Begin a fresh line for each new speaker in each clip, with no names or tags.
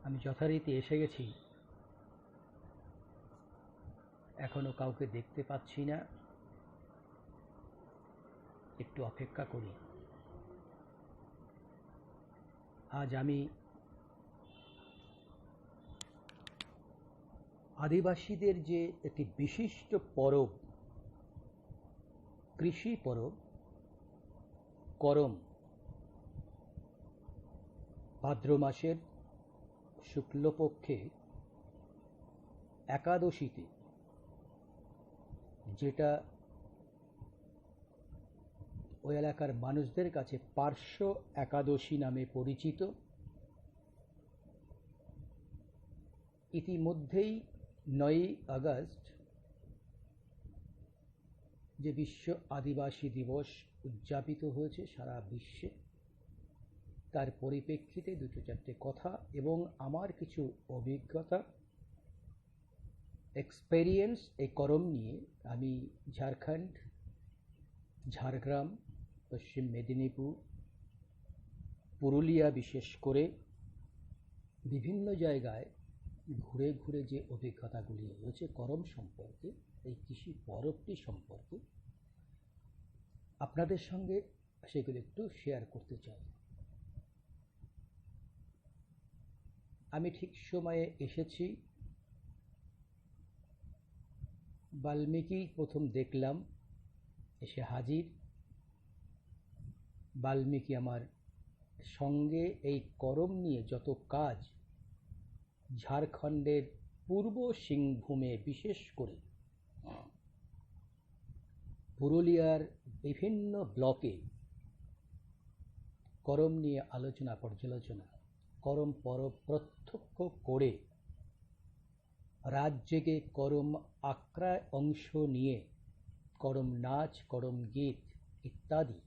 আমি যথারীতি এসে গেছি। এখনো কাউকে দেখতে পাচ্ছি না, একটু অপেক্ষা করি। আজ আমি আদিবাসীদের যে একটি বিশিষ্ট পরব, কৃষি পরব করম, ভাদ্র মাসের শুক্লপক্ষে একাদশীতে, যেটা ওই এলাকার মানুষদের কাছে পার্শ্ব একাদশী নামে পরিচিত। ইতিমধ্যেই 9ই আগস্ট যে বিশ্ব আদিবাসী দিবস উদযাপিত হয়েছে সারা বিশ্বে, তার পরিপ্রেক্ষিতে দুটো চারটে কথা এবং আমার কিছু অভিজ্ঞতা, এক্সপেরিয়েন্স এই করম নিয়ে আমি ঝাড়খণ্ড, ঝাড়গ্রাম, পশ্চিম মেদিনীপুর, পুরুলিয়া বিশেষ করে বিভিন্ন জায়গায় ঘুরে ঘুরে যে অভিজ্ঞতাগুলি হয়েছে করম সম্পর্কে, এই কৃষি পরবটি সম্পর্কে আপনাদের সঙ্গে সেগুলো একটু শেয়ার করতে চাই। আমি ঠিক সময়ে এসেছি। বাল্মীকি প্রথম দেখলাম, এসে হাজির। বাল্মীকি আমার সঙ্গে এই করম নিয়ে যত কাজ ঝাড়খণ্ডের পূর্ব সিংভূমে, বিশেষ করে পুরুলিয়ার বিভিন্ন ব্লকে করম নিয়ে আলোচনা পর্যালোচনা, করম পরব প্রত্যক্ষ করে রাত জেগে করম আখড়ায় অংশ নিয়ে করম নাচ, করম গীত ইত্যাদি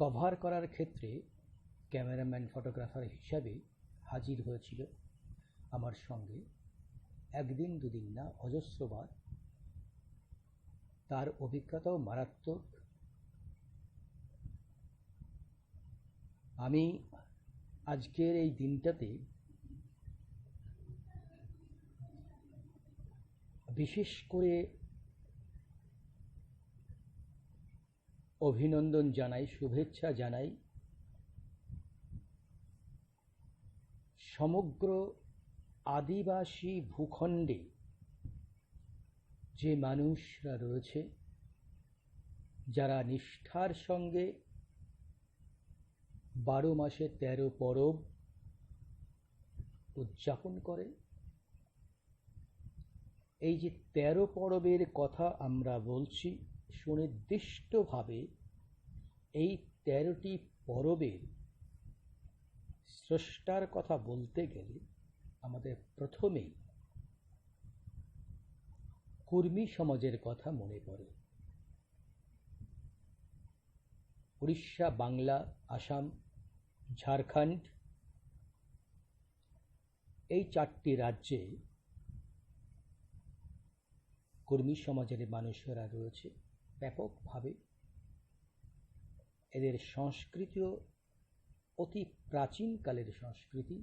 কভার করার ক্ষেত্রে ক্যামেরাম্যান, ফটোগ্রাফার হিসাবে হাজির হয়েছিল আমার সঙ্গে। একদিন দুদিন না, অজস্রবার। তার অভিজ্ঞতাও মারাত্মক। আমি আজকের এই দিনটাতে বিশেষ করে অভিনন্দন জানাই, শুভেচ্ছা জানাই সমগ্র আদিবাসী ভূখণ্ডে যে মানুষরা রয়েছে, যারা নিষ্ঠার সঙ্গে 12 মাসে 13 পরব উদযাপন করে। এই যে 13 পরবের কথা আমরা বলছি, সুনির্দিষ্টভাবে এই 13টি পরবের স্রষ্টার কথা বলতে গেলে আমাদের প্রথমেই কুর্মী সমাজের কথা মনে পড়ে। উড়িষ্যা, বাংলা, আসাম, ঝাড়খণ্ড, এই 4টি রাজ্যে কুর্মী সমাজের মানুষেরা রয়েছে ব্যাপকভাবে। এদের সংস্কৃতিও অতি প্রাচীনকালের সংস্কৃতি।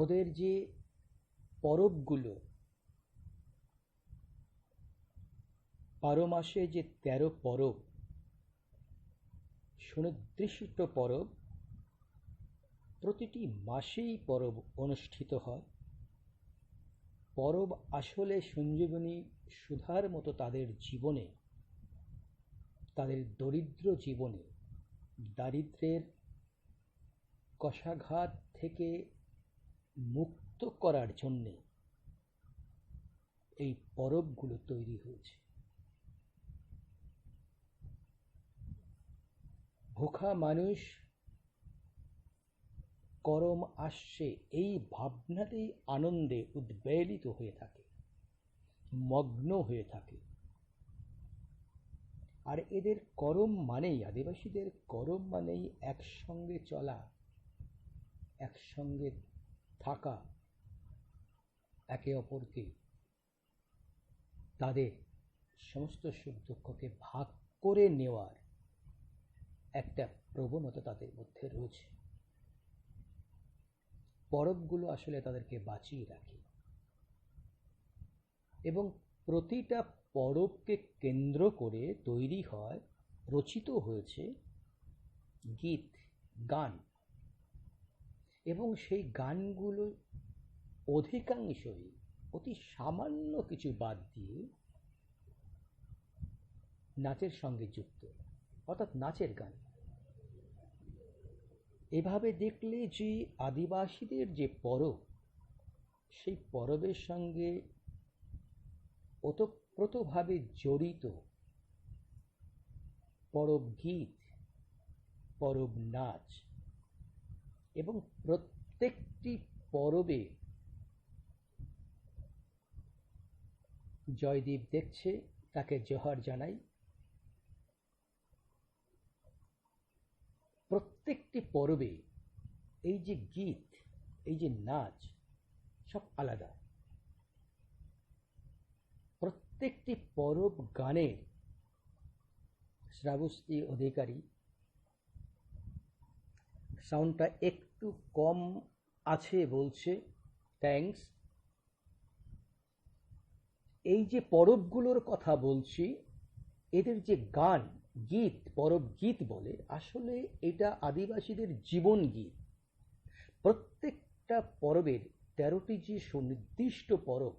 ওদের যে পরবগুলো, 12 মাসে যে 13 পরব, সুনির্দিষ্ট পরব, প্রতিটি মাসেই পরব অনুষ্ঠিত হয়। পরব আসলে সঞ্জীবনী সুধার মতো তাদের জীবনে, তাদের দরিদ্র জীবনে, দারিদ্র্যের কষাঘাত থেকে মুক্ত করার জন্যে এই পরবগুলো তৈরি হয়েছে। ভোখা মানুষ করম আসছে এই ভাবনাতেই আনন্দে উদ্বেলিত হয়ে থাকে, মগ্ন হয়ে থাকে। আর এদের করম মানেই, আদিবাসীদের করম মানেই একসঙ্গে চলা, একসঙ্গে থাকা, একে অপরকে তাদের সমস্ত সুখ দুঃখকে ভাগ করে নেওয়ার একটা প্রবণতা তাদের মধ্যে রয়েছে। পরবগুলো আসলে তাদেরকে বাঁচিয়ে রাখে এবং প্রতিটা পরবকে কেন্দ্র করে তৈরি হয়, রচিত হয়েছে গীত, গান। এবং সেই গানগুলো অধিকাংশই অতি সামান্য কিছু বাদ দিয়ে নাচের সঙ্গে যুক্ত, অর্থাৎ নাচের গান। এভাবে দেখলে যে আদিবাসীদের যে পরব, সেই পরবের সঙ্গে ওতপ্রোতভাবে জড়িত পরব গীত, পরব নাচ, এবং প্রত্যেকটি পরবে জয়দীপ দেখছে, তাকে জোহার জানাই। প্রত্যেকটি পরবে এই যে গীত, এই যে নাচ, সব আলাদা। প্রত্যেকটি পরব গানের শ্রাবস্তী অধিকারী, সাউন্ডটা একটু কম আছে বলছে, থ্যাঙ্কস। এই যে পরবগুলোর কথা বলছি, এদের যে গান, গীত, পরব গীত বলে, আসলে এটা আদিবাসীদের জীবন গীত। প্রত্যেকটা পরবের 13টি যে সুনির্দিষ্ট পরব,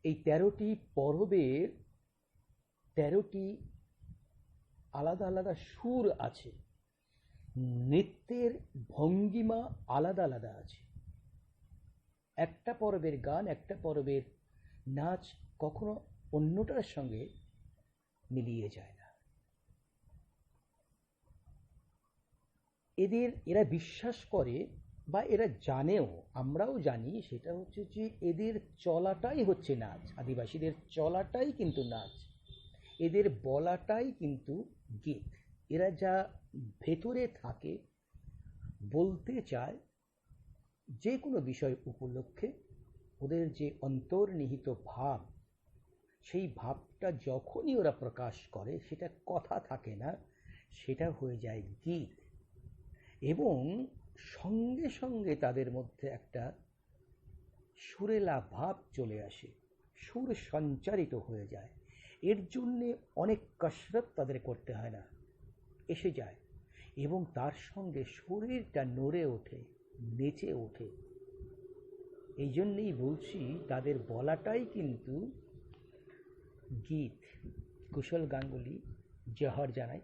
এই 13টি পরবের 13টি আলাদা আলাদা সুর আছে, নৃত্যের ভঙ্গিমা আলাদা আলাদা আছে। একটা পরবের গান, একটা পরবের নাচ কখনো অন্যটার সঙ্গে মিলিয়ে যায় না। এরা বিশ্বাস করে বা এরা জানেও, আমরাও জানি, সেটা হচ্ছে যে এদের চলাটাই হচ্ছে নাচ। আদিবাসীদের চলাটাই কিন্তু নাচ, এদের বলাটাই কিন্তু গীত। এরা যা ভেতরে থাকে, বলতে চায়, যে কোনো বিষয় উপলক্ষে ওদের যে অন্তর্নিহিত ভাব, সেই ভাবটা যখনই ওরা প্রকাশ করে, সেটা কথা থাকে না, সেটা হয়ে যায় গীত। এবং সঙ্গে সঙ্গে তাদের মধ্যে একটা সুরেলা ভাব চলে আসে, সুর সঞ্চারিত হয়ে যায়। এর জন্যে অনেক কসরত তাদের করতে হয় না, এসে যায়। এবং তার সঙ্গে শরীরটা নড়ে ওঠে, নেচে ওঠে। এই জন্যেই বলছি, তাদের বলাটাই কিন্তু গীত। কুশল গাঙ্গুলি জোহার জানাই,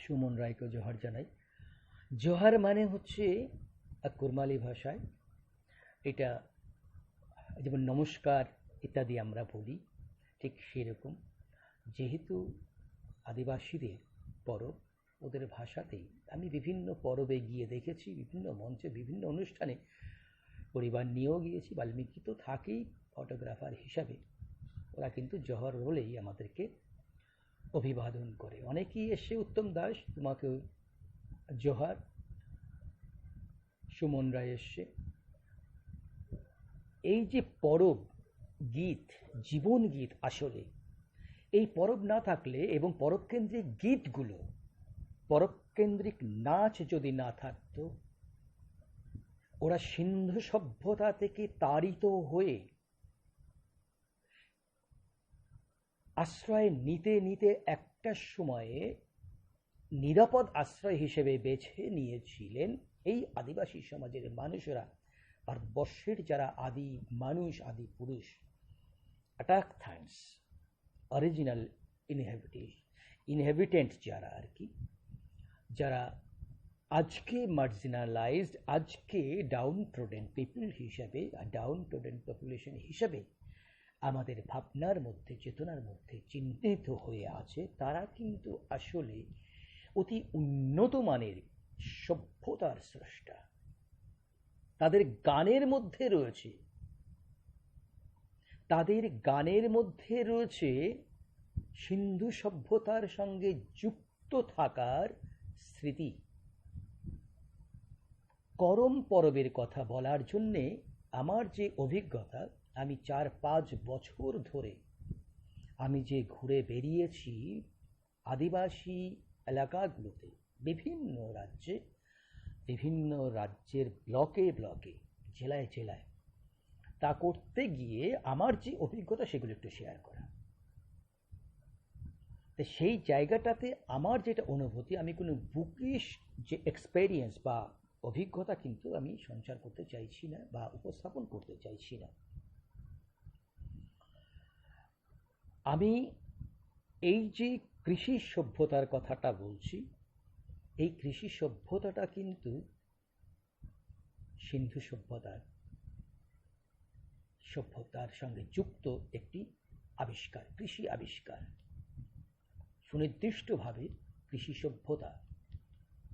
সুমন রায়কে জোহার জানাই। জোহার মানে হচ্ছে কুরমালি ভাষায়, এটা যেমন নমস্কার ইত্যাদি আমরা বলি, ঠিক সেরকম। যেহেতু আদিবাসীদের পরব, ওদের ভাষাতেই আমি বিভিন্ন পরবে গিয়ে দেখেছি, বিভিন্ন মঞ্চে, বিভিন্ন অনুষ্ঠানে পরিবার নিয়েও গিয়েছি। বাল্মীকি তো থাকেই ফটোগ্রাফার হিসাবে, ওরা কিন্তু জোহর বলেই আমাদেরকে অভিবাদন করে। অনেকেই এসে, উত্তম দাস তোমাকেও জোহার, সুমন রায় এসছে। এই যে পরব গীত, জীবন গীত, আসলে এই পরব না থাকলে এবং পরবকেন্দ্রিক গীতগুলো, পরবকেন্দ্রিক নাচ যদি না থাকতো, ওরা সিন্ধু সভ্যতা থেকে তাড়িত হয়ে আশ্রয় নিতে নিতে একটা সময়ে নিরাপদ আশ্রয় হিসেবে বেছে নিয়েছিলেন এই আদিবাসী সমাজের মানুষেরা। ভারতবর্ষের যারা আদি মানুষ, আদি পুরুষ, অ্যাটাকথ্যান্স, অরিজিনাল ইনহেবিটেন্ট যারা আর কি, যারা আজকে মার্জিনালাইজড, আজকে ডাউন ট্রোডেন পিপল হিসাবে, ডাউন ট্রোডেন পপুলেশন হিসাবে আমাদের ভাবনার মধ্যে, চেতনার মধ্যে চিহ্নিত হয়ে আছে, তারা কিন্তু আসলে অতি উন্নত মানের সভ্যতার স্রষ্টা। তাদের গানের মধ্যে রয়েছে, তাদের গানের মধ্যে রয়েছে সিন্ধু সভ্যতার সঙ্গে যুক্ত থাকার স্মৃতি। করম পরবের কথা বলার জন্যে আমার যে অভিজ্ঞতা, আমি 4-5 বছর ধরে আমি যে ঘুরে বেরিয়েছি আদিবাসী এলাকাগুলোতে, বিভিন্ন রাজ্যে, বিভিন্ন রাজ্যের ব্লকে ব্লকে, জেলায় জেলায়, তা করতে গিয়ে আমার যে অভিজ্ঞতা সেগুলো একটু শেয়ার করা। তো সেই জায়গাটাতে আমার যেটা অনুভূতি, আমি কোনো বুকিশ যে এক্সপেরিয়েন্স বা অভিজ্ঞতা কিন্তু আমি সঞ্চার করতে চাইছি না বা উপস্থাপন করতে চাইছি না। আমি এই যে কৃষি সভ্যতার কথাটা বলছি, এই কৃষি সভ্যতাটা কিন্তু সিন্ধু সভ্যতার সঙ্গে যুক্ত একটি আবিষ্কার, কৃষি আবিষ্কার। সুনির্দিষ্টভাবে কৃষি সভ্যতা,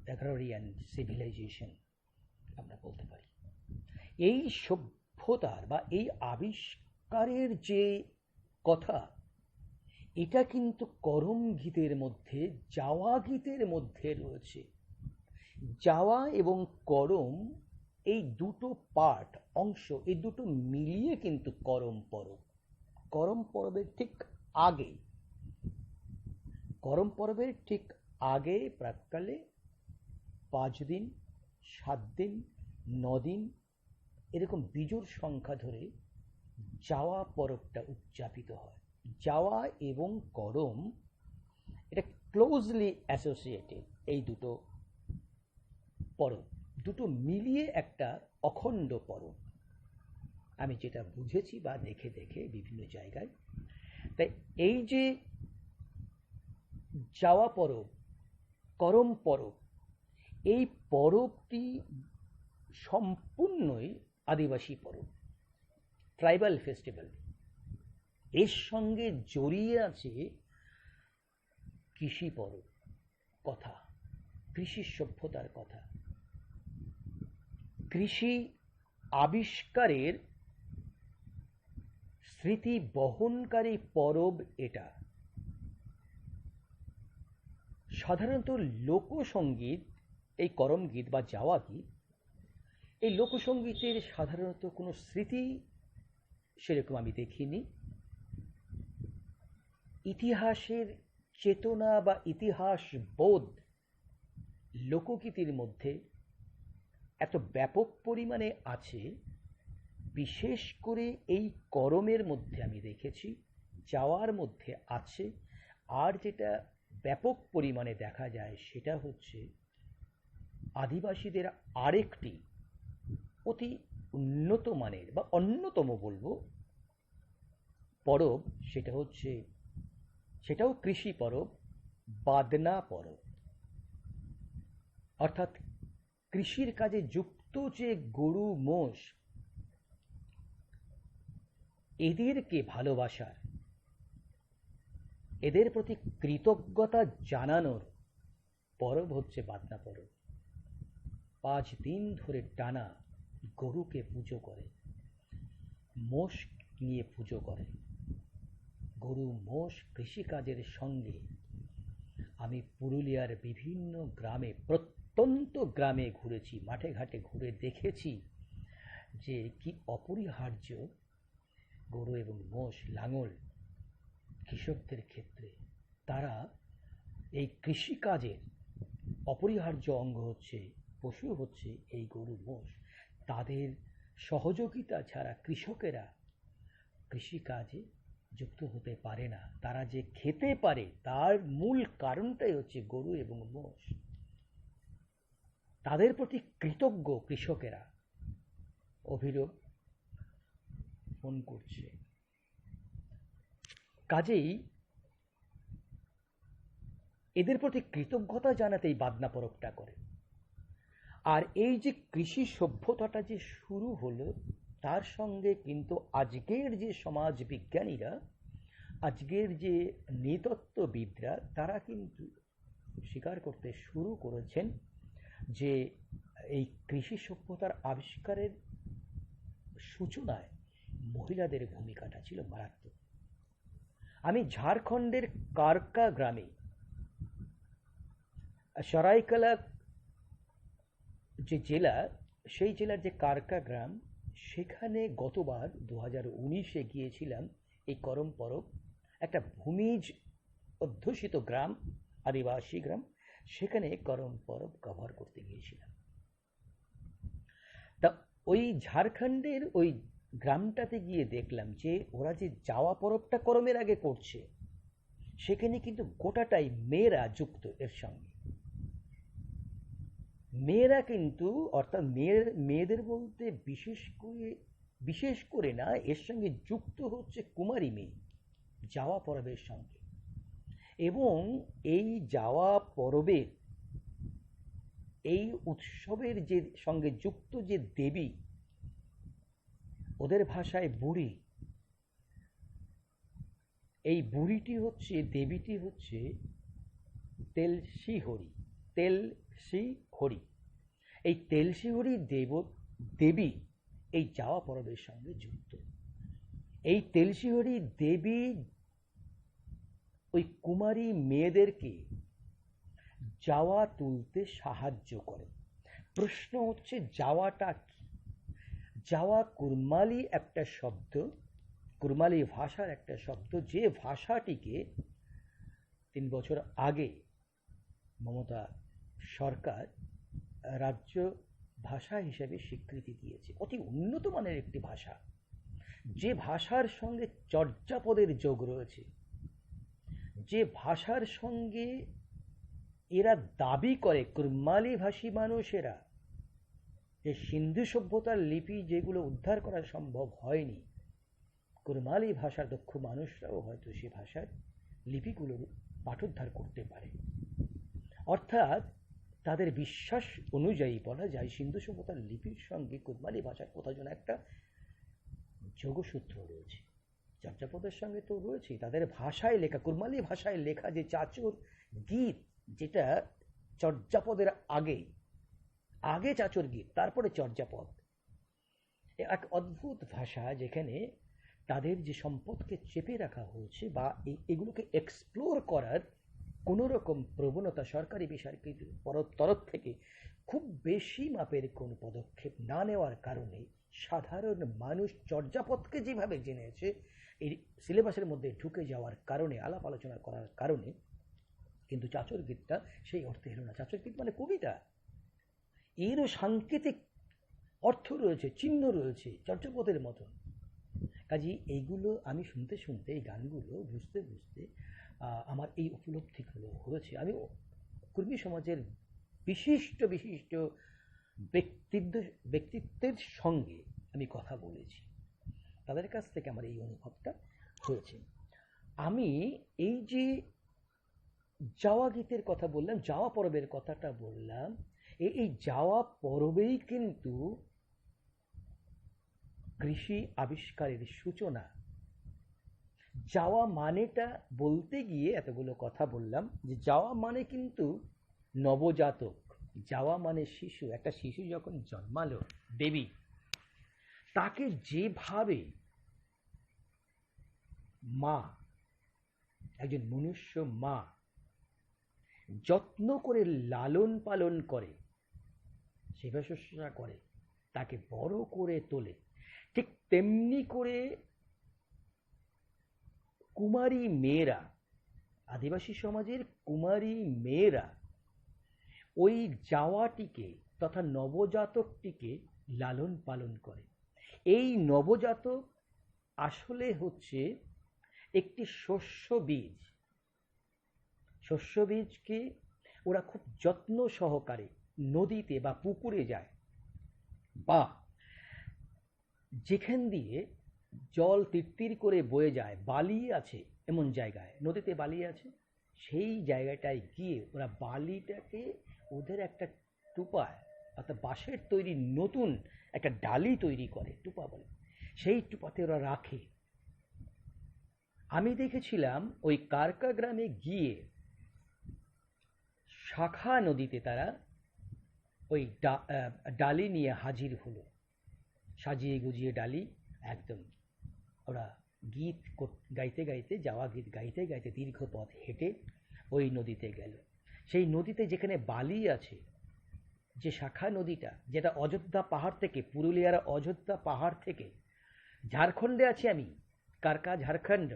অ্যাগ্রারিয়ান সিভিলাইজেশন আমরা বলতে পারি। এই সভ্যতার বা এই আবিষ্কারের যে কথা, এটা কিন্তু করম গীতের মধ্যে, জাওয়া গীতের মধ্যে রয়েছে। জাওয়া এবং করম, এই দুটো পার্ট, অংশ, এই দুটো মিলিয়ে কিন্তু করম পরব। করম পরবের ঠিক আগে, করম পরবের ঠিক আগে প্রাক্কালে 5 দিন, 7 দিন, 9 দিন এরকম বিজোড় সংখ্যা ধরে জাওয়া পরবটা উদযাপিত হয়। জাওয়া এবং করম এটা ক্লোজলি অ্যাসোসিয়েটেড, এই দুটো পরব, দুটো মিলিয়ে একটা অখণ্ড পরব, আমি যেটা বুঝেছি বা দেখে দেখে বিভিন্ন জায়গায়। তাই এই যে জাওয়া পরব, করম পরব, এই পরবটি সম্পূর্ণই আদিবাসী পরব, ট্রাইবাল ফেস্টিভ্যাল। এর সঙ্গে জড়িয়ে আছে কৃষি পরব কথা, কৃষি সভ্যতার কথা, কৃষি আবিষ্কারের স্মৃতি বহনকারী পরব এটা। সাধারণত লোকসঙ্গীত, এই করম গীত বা জাওয়া গীত, এই লোকসঙ্গীতের সাধারণত কোনো স্মৃতি সেরকম আমি দেখিনি। ইতিহাসের চেতনা বা ইতিহাস বোধ লোকগীতির মধ্যে এত ব্যাপক পরিমাণে আছে, বিশেষ করে এই করমের মধ্যে আমি দেখেছি, জাওয়ার মধ্যে আছে। আর যেটা ব্যাপক পরিমাণে দেখা যায় সেটা হচ্ছে আদিবাসীদের আরেকটি অতি উন্নত মানের বা অন্যতম বলবো পরব, সেটা হচ্ছে, সেটাও কৃষি পরব, বাদনা পরব। অর্থাৎ কৃষির কাজে যুক্ত যে গরু মোষ, এদেরকে ভালোবাসার, এদের প্রতি কৃতজ্ঞতা জানানোর পরব হচ্ছে বাদনা পরব। 5 দিন ধরে টানা গরুকে পুজো করে, মোষ নিয়ে পুজো করে। গরু মোষ কৃষিকাজের সঙ্গে আমি পুরুলিয়ার বিভিন্ন গ্রামে, প্রত্যন্ত গ্রামে ঘুরেছি, মাঠে ঘাটে ঘুরে দেখেছি যে কি অপরিহার্য গরু এবং মোষ, লাঙল কৃষকদের ক্ষেত্রে। তারা এই কৃষিকাজের অপরিহার্য অঙ্গ হচ্ছে, পশু হচ্ছে এই গরু মোষ। তাদের সহযোগিতা ছাড়া কৃষকেরা কৃষিকাজে যুক্ত হতে পারে না। তারা যে খেতে পারে তার মূল কারণটাই হচ্ছে গরু এবং মোষ। তাদের প্রতি কৃতজ্ঞ কৃষকেরা। অভিরূপ ফোন করছে। কাজেই এদের প্রতি কৃতজ্ঞতা জানাতে এই বাদনা পরবটা করে। আর এই যে কৃষি সভ্যতাটা যে শুরু হলো, তার সঙ্গে কিন্তু আজকের যে সমাজ বিজ্ঞানীরা, আজকের যে নৃতত্ত্ববিদরা, তারা কিন্তু স্বীকার করতে শুরু করেছেন যে এই কৃষি সভ্যতার আবিষ্কারের সূচনায় মহিলাদের ভূমিকাটা ছিল মারাত্মক। আমি ঝাড়খণ্ডের কারকা গ্রামে, সরাইকেলা যে জেলা, সেই জেলার যে কারকা গ্রাম, সেখানে গতবার 2019-এ গিয়েছিলাম এই করম পরব। একটা ভূমিজ অধ্যুষিত গ্রাম, আদিবাসী গ্রাম, সেখানে করম পরব কভার করতে গিয়েছিলাম। তা ওই ঝাড়খণ্ডের ওই গ্রামটাতে গিয়ে দেখলাম যে ওরা যে যাওয়া পরবটা করমের আগে করছে, সেখানে কিন্তু গোটাটাই মেয়েরা যুক্ত এর সঙ্গে। মেয়েরা কিন্তু, অর্থাৎ মেয়েদের বলতে বিশেষ করে না, এর সঙ্গে যুক্ত হচ্ছে কুমারী মেয়ে যাওয়া পরবের সঙ্গে। এবং এই যাওয়া পরবের, এই উৎসবের যে সঙ্গে যুক্ত যে দেবী, ওদের ভাষায় বুড়ি, এই বুড়িটি হচ্ছে, দেবীটি হচ্ছে তেলসি হরি। তেলসি হরি, এই তেলসি হরি দেবী এই যাওয়া পরবের সঙ্গে যুক্ত। এই তেলসি হরি দেবী ওই কুমারী মেয়েদেরকে যাওয়া তুলতে সাহায্য করে। প্রশ্ন হচ্ছে যাওয়াটা কি? যাওয়া কুরমালি একটা শব্দ, কুরমালি ভাষার একটা শব্দ, যে ভাষাটিকে 3 বছর আগে মমতা সরকার রাজ্য ভাষা হিসেবে স্বীকৃতি দিয়েছে। অতি উন্নত মানের একটি ভাষা, যে ভাষার সঙ্গে চর্যাপদের যোগ রয়েছে, যে ভাষার সঙ্গে এরা দাবি করে, কুরমালি ভাষী মানুষেরা, যে সিন্ধু সভ্যতার লিপি যেগুলো উদ্ধার করা সম্ভব হয়নি, কুরমালি ভাষার দক্ষ মানুষরাও হয়তো সে ভাষার লিপিগুলোর পাঠোদ্ধার করতে পারে। অর্থাৎ তাদের বিশ্বাস অনুযায়ী বলা যায় সিন্ধু সভ্যতার লিপির সঙ্গে কুরমালি ভাষার কোথাও যেন একটা যোগসূত্র রয়েছে। চর্যাপদের সঙ্গে তো রয়েছে, তাদের ভাষায় লেখা, কুরমালি ভাষায় লেখা যে চাচর গীত, যেটা চর্যাপদের আগে চাচর গীত, তারপরে চর্যাপদ, এক অদ্ভুত ভাষা যেখানে তাদের যে সম্পদকে চেপে রাখা হয়েছে বা এগুলোকে এক্সপ্লোর করার কোনো রকম প্রবণতা সরকারি বেসরকারি তরফ থেকে খুব বেশি মাপের কোনো পদক্ষেপ না নেওয়ার কারণে সাধারণ মানুষ চর্যাপদকে যেভাবে জেনেছে, এই সিলেবাসের মধ্যে ঢুকে যাওয়ার কারণে, আলাপ আলোচনা করার কারণে কিন্তু চাচর গীতটা সেই অর্থে এলো না। চাচর গীত মানে কবিতা, এরও সাংকেতিক অর্থ রয়েছে, চিহ্ন রয়েছে চর্যাপদের মতন। কাজেই এইগুলো আমি শুনতে শুনতে, এই গানগুলো বুঝতে বুঝতে আমার এই উপলব্ধিগুলো হয়েছে। আমি কুর্মী সমাজের বিশিষ্ট বিশিষ্ট ব্যক্তিত্বের সঙ্গে আমি কথা বলেছি, তাদের কাছ থেকে আমার এই অনুভবটা হয়েছে। আমি এই যে যাওয়া গীতের কথা বললাম, যাওয়া পরবের কথাটা বললাম, এই যাওয়া পরবেই কিন্তু কৃষি আবিষ্কারের সূচনা। যাওয়া মানেটা বলতে গিয়ে এতগুলো কথা বললাম, যে যাওয়া মানে কিন্তু নবজাতক, যাওয়া মানে শিশু। একটা শিশু যখন জন্মালো, বেবি, তাকে যেভাবে মা, একজন মনুষ্য মা যত্ন করে লালন পালন করে, সেবা শুশ্রূষা করে, তাকে বড় করে তোলে, ঠিক তেমনি করে কুমারী মেয়েরা, আদিবাসী সমাজের কুমারী মেয়েরা ওই যাওয়াটিকে তথা নবজাতকটিকে লালন পালন করে। এই নবজাতক আসলে হচ্ছে একটি শস্য বীজ। শস্য বীজকে ওরা খুব যত্ন সহকারে নদীতে বা পুকুরে যায়, বা যেখান দিয়ে জল তিরতির করে বয়ে যায়, বালি আছে এমন জায়গায়, নদীতে বালি আছে, সেই জায়গাটায় গিয়ে ওরা বালিটাকে ওদের একটা টুপায়, অর্থাৎ বাঁশের তৈরি নতুন একটা ডালি তৈরি করে, টুপা বলে, সেই টুপাতে ওরা রাখে। আমি দেখেছিলাম ওই কারকা গ্রামে গিয়ে শাখা নদীতে তারা ওই ডালি নিয়ে হাজির হলো, সাজিয়ে গুজিয়ে ডালি, একদম ওরা গীত গাইতে গাইতে, যাওয়া গীত গাইতে গাইতে দীর্ঘ পথ হেঁটে ওই নদীতে গেল। সেই নদীতে যেখানে বালি আছে, যে শাখা নদীটা, যেটা অযোধ্যা পাহাড় থেকে, পুরুলিয়ার অযোধ্যা পাহাড় থেকে, ঝাড়খণ্ডে আছি আমি, কারকা ঝাড়খণ্ড,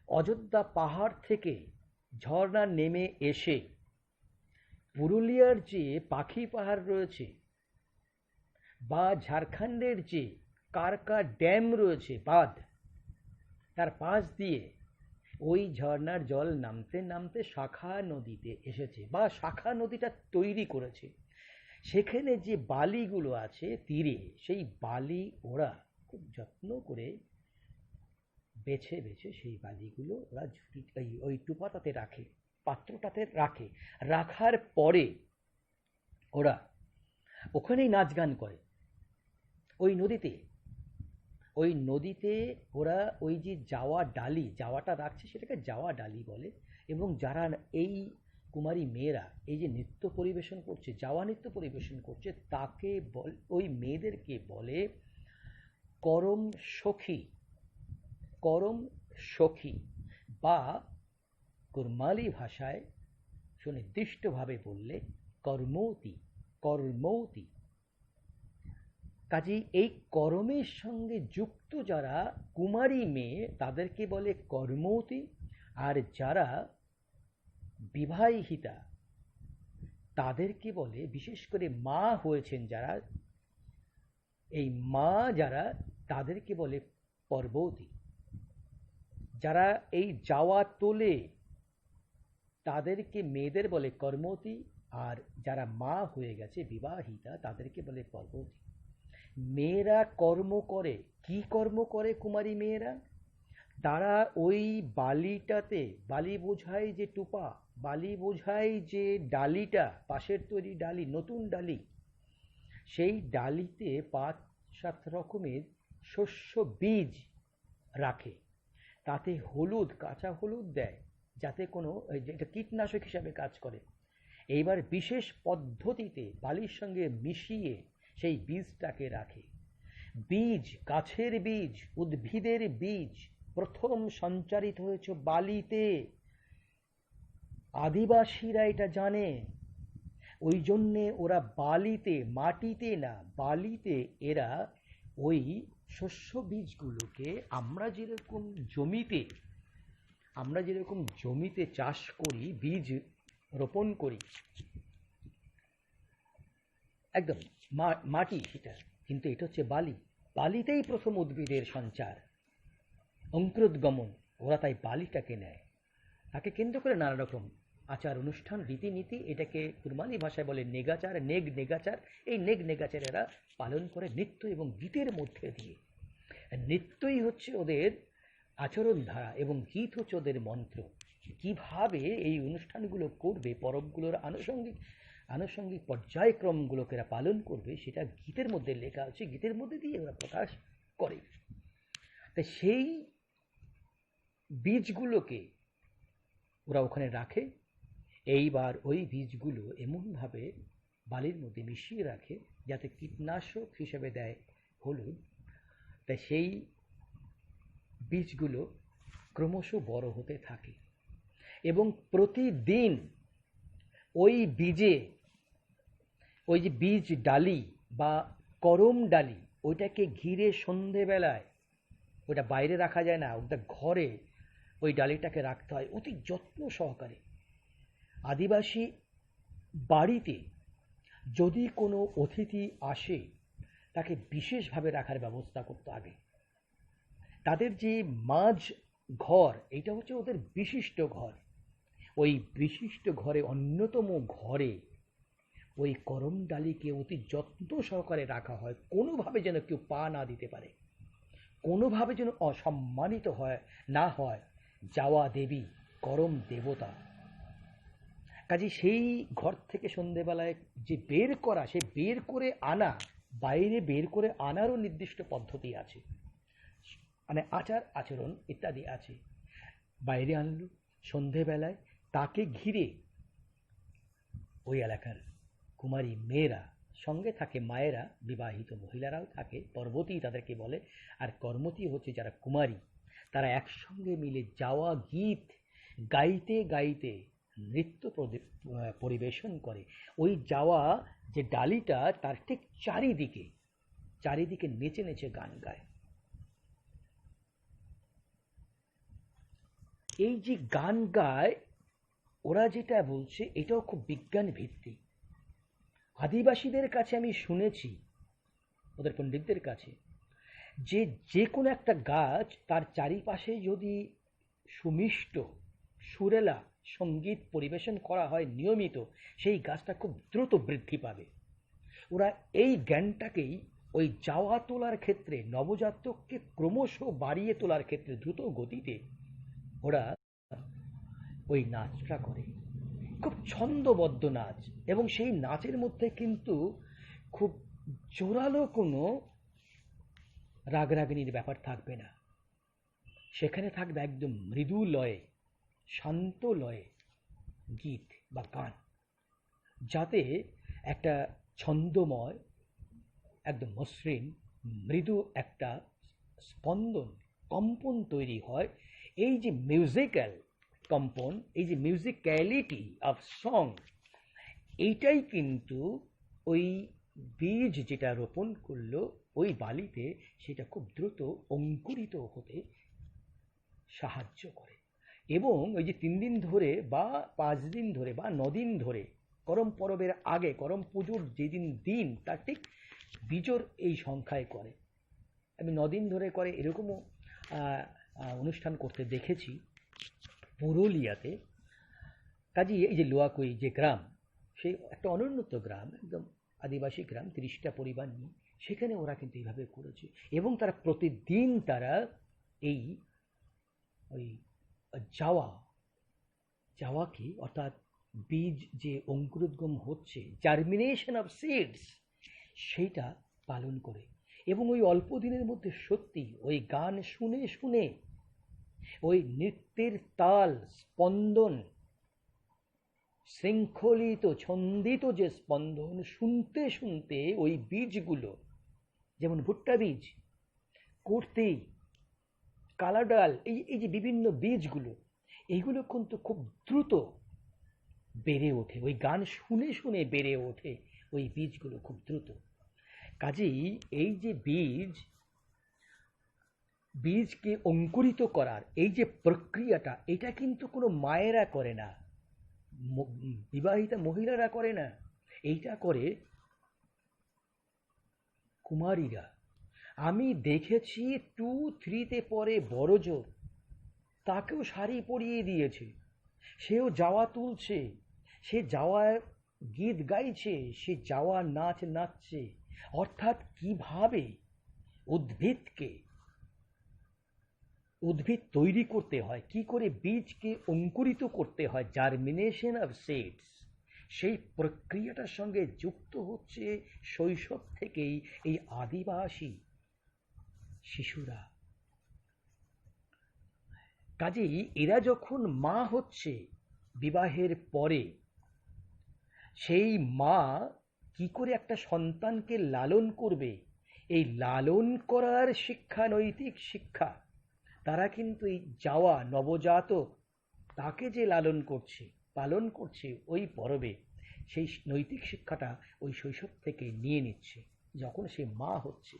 অযোধ্যা পাহাড় থেকে ঝর্ণা নেমে এসে পুরুলিয়ার যে পাখি পাহাড় রয়েছে বা ঝাড়খণ্ডের যে কারকা ড্যাম রয়েছে বাঁধ, তার পাশ দিয়ে ওই ঝর্ণার জল নামতে নামতে শাখা নদীতে এসেছে বা শাখা নদীটা তৈরি করেছে। সেখানে যে বালিগুলো আছে তীরে, সেই বালি ওরা খুব যত্ন করে বেছে বেছে সেই বালিগুলো ওরা ওই টুপাটাতে রাখে, পাত্রটাতে রাখে। রাখার পরে ওরা ওখানেই নাচ গান করে ওই নদীতে। ওই নদীতে ওরা ওই যে জাওয়া ডালি, জাওয়াটা রাখছে সেটাকে জাওয়া ডালি বলে। এবং যারা এই কুমারী মেয়েরা এই যে নৃত্য পরিবেশন করছে, জাওয়া নৃত্য পরিবেশন করছে, তাকে ওই মেয়েদেরকে বলে করম সখী। করম সখী বা কুরমালি ভাষায় সুনির্দিষ্টভাবে বললে কর্মৌতি। কর্মৌতি কাজেই এই করমের সঙ্গে যুক্ত যারা কুমারী মেয়ে তাদেরকে বলে কর্মৌতি। আর যারা বিবাহিতা তাদেরকে বলে, বিশেষ করে মা হয়েছেন যারা, এই মা যারা, তাদেরকে বলে পর্বতী। যারা এই যাওয়া তোলে তাদেরকে মেয়েদের বলে কর্মতী, আর যারা মা হয়ে গেছে বিবাহিতা তাদেরকে বলে পর্বতী। মেয়েরা কর্ম করে, কি কর্ম করে কুমারী মেয়েরা? তারা ওই বালিটাতে, বালি বোঝাই যে টুপা, বালি বোঝাই যে ডালিটা, পাশের তৈরি ডালি, নতুন ডালি, সেই ডালিতে 5-7 রকমের শস্য বীজ রাখে। তাতে হলুদ, কাঁচা হলুদ দেয়, যাতে কোনো, এটা কীটনাশক হিসাবে কাজ করে। এইবার বিশেষ পদ্ধতিতে বালির সঙ্গে মিশিয়ে সেই বীজটাকে রাখে। বীজ, গাছের বীজ, উদ্ভিদের বীজ প্রথম সঞ্চারিত হয়েছে বালিতে। আদিবাসীরা এটা জানে, ওই জন্যে ওরা বালিতে, মাটিতে না, বালিতে এরা ওই শস্য বীজগুলোকে আমরা যেরকম জমিতে চাষ করি, বীজ রোপণ করি, একদম মাটি সেটা, কিন্তু এটা হচ্ছে বালি। বালিতেই প্রথম উদ্ভিদের সঞ্চার, অঙ্কুরোদ্গমন। ওরা তাই বালিটাকে নেয়। তাকে কেন্দ্র করে নানা রকম আচার অনুষ্ঠান, রীতিনীতি, এটাকে কুরমালি ভাষায় বলে নেগাচার, নেগাচার। এই নেগাচার এরা পালন করে নৃত্য এবং গীতের মধ্যে দিয়ে। নৃত্যই হচ্ছে ওদের আচরণ ধারা এবং গীত হচ্ছে ওদের মন্ত্র। কিভাবে এই অনুষ্ঠানগুলো করবে, পরবগুলোর আনুষঙ্গিক পর্যায়ক্রমগুলোকে এরা পালন করবে, সেটা গীতের মধ্যে লেখা আছে, গীতের মধ্যে দিয়ে ওরা প্রকাশ করে। তাই সেই বীজগুলোকে ওরা ওখানে রাখে। এইবার ওই বীজগুলো এমনভাবে বালির মধ্যে মিশিয়ে রাখে যাতে কীটনাশক হিসেবে দেয় হলুদ। তাই সেই বীজগুলো ক্রমশ বড় হতে থাকে এবং প্রতিদিন ওই বীজে, ওই যে বীজ ডালি বা করম ডালি, ওইটাকে ঘিরে সন্ধেবেলায়, ওটা বাইরে রাখা যায় না, ওটা ঘরে ওই ডালিটাকে রাখতে হয় অতি যত্ন সহকারে। আদিবাসী বাড়িতে যদি কোনো অতিথি আসে তাকে বিশেষভাবে রাখার ব্যবস্থা করতে আগে। তাদের যে মাঝ ঘর, এটা হচ্ছে ওদের বিশিষ্ট ঘর। ওই বিশিষ্ট ঘরে, অন্যতম ঘরে ওই করম ডালিকে অতি যত্ন সহকারে রাখা হয়, কোনোভাবে যেন কেউ পা না দিতে পারে, কোনোভাবে যেন অসম্মানিত না হয় যাওয়া দেবী, করম দেবতা। কাজে সেই ঘর থেকে সন্ধেবেলায় যে বের করা, সে বের করে আনা, বাইরে বের করে আনারও নির্দিষ্ট পদ্ধতি আছে, মানে আচার আচরণ ইত্যাদি আছে। বাইরে আনলো সন্ধেবেলায়, তাকে ঘিরে ওই এলাকার কুমারী মেয়েরা, সঙ্গে থাকে মায়েরা, বিবাহিত মহিলারাও থাকে, পর্বতী তাদেরকে বলে। আর কর্মতী হচ্ছে যারা কুমারী, তারা একসঙ্গে মিলে যাওয়া গীত গাইতে গাইতে নৃত্য পরিবেশন করে। ওই যাওয়া যে ডালিটা, তার ঠিক চারিদিকে নেচে নেচে গান গায়। এই যে গান গায়, ওরা যেটা বলছে এটাও খুব বিজ্ঞান ভিত্তিক। আদিবাসীদের কাছে আমি শুনেছি, ওদের পণ্ডিতদের কাছে, যে যে কোনো একটা গাছ তার চারিপাশে যদি সুমিষ্ট সুরেলা সঙ্গীত পরিবেশন করা হয় নিয়মিত, সেই গাছটা খুব দ্রুত বৃদ্ধি পাবে। ওরা এই জ্ঞানটাকেই ওই যাওয়া তোলার ক্ষেত্রে, নবজাতককে ক্রমশ বাড়িয়ে তোলার ক্ষেত্রে দ্রুত গতিতে ওরা ওই নাচটা করে। খুব ছন্দবদ্ধ নাচ, এবং সেই নাচের মধ্যে কিন্তু খুব জোরালো কোনো রাগরাগিনীর ব্যাপার থাকবে না। সেখানে থাকবে একদম মৃদু লয়ে, শান্ত লয়ে গীত বা গান, যাতে একটা ছন্দময়, একদম মসৃণ, মৃদু একটা স্পন্দন, কম্পন তৈরি হয়। এই যে মিউজিক্যাল কম্পন, এই যে মিউজিক্যালিটি অফ সং, এইটাই কিন্তু ওই বীজ যেটা রোপণ করলো ওই বালিতে, সেটা খুব দ্রুত অঙ্কুরিত হতে সাহায্য করে। এবং ওই যে 3 দিন ধরে বা 5 দিন ধরে বা 9 দিন ধরে, করম পরবের আগে, করম পুজোর যেদিন দিন তার ঠিক বিজোর এই সংখ্যায় করে। আমি 9 দিন ধরে করে এরকমও অনুষ্ঠান করতে দেখেছি পুরুলিয়াতে। কাজেই এই যে লোয়াকুই যে গ্রাম, সেই একটা অনুন্নত গ্রাম, একদম আদিবাসী গ্রাম, 30টা পরিবার নিয়ে, সেখানে ওরা কিন্তু এইভাবে করেছে। এবং তারা প্রতিদিন তারা এই ওই যাওয়া যাওয়া কি, অর্থাৎ বীজ যে অঙ্কুরোদ্গম হচ্ছে, জার্মিনেশন অফ সিডস, সেইটা পালন করে। এবং ওই অল্প দিনের মধ্যে সত্যি ওই গান শুনে শুনে, ওই নৃত্যের তাল স্পন্দন, শৃঙ্খলিত ছন্দিত যে স্পন্দন শুনতে শুনতে ওই বীজগুলো, যেমন ভুট্টা বীজ, কুর্তি, কালা ডাল, এই যে বিভিন্ন বীজগুলো, এইগুলো কিন্তু খুব দ্রুত বেড়ে ওঠে। ওই গান শুনে শুনে বেড়ে ওঠে ওই বীজগুলো খুব দ্রুত। কাজেই এই যে বীজকে অঙ্কুরিত করার এই যে প্রক্রিয়াটা, এটা কিন্তু কোনো মায়েরা করে না, বিবাহিতা মহিলারা করে না, এইটা করে কুমারীরা। আমি দেখেছি 2-3-তে পরে বড়জোর তাকেও শাড়ি পরিয়ে দিয়েছে, সেও যাওয়া তুলছে, সে যাওয়ার গীত গাইছে, সে যাওয়া নাচ নাচছে। অর্থাৎ কিভাবে উদ্ভিদ তৈরি করতে হয়, কি করে বীজকে অঙ্কুরিত করতে হয়, জার্মিনেশন অফ সিডস, সেই প্রক্রিয়াটার সঙ্গে যুক্ত হচ্ছে শৈশব থেকেই এই আদিবাসী শিশুরা। কাজেই এরা যখন মা হচ্ছে বিবাহের পরে, সেই মা কি করে একটা সন্তানকে লালন করবে, এই লালন করার শিক্ষা, নৈতিক শিক্ষা, তারা কিন্তু এই যাওয়া নবজাতক তাকে যে লালন করছে, পালন করছে ওই পরবে, সেই নৈতিক শিক্ষাটা ওই শৈশব থেকে নিয়ে নিচ্ছে যখন সে মা হচ্ছে।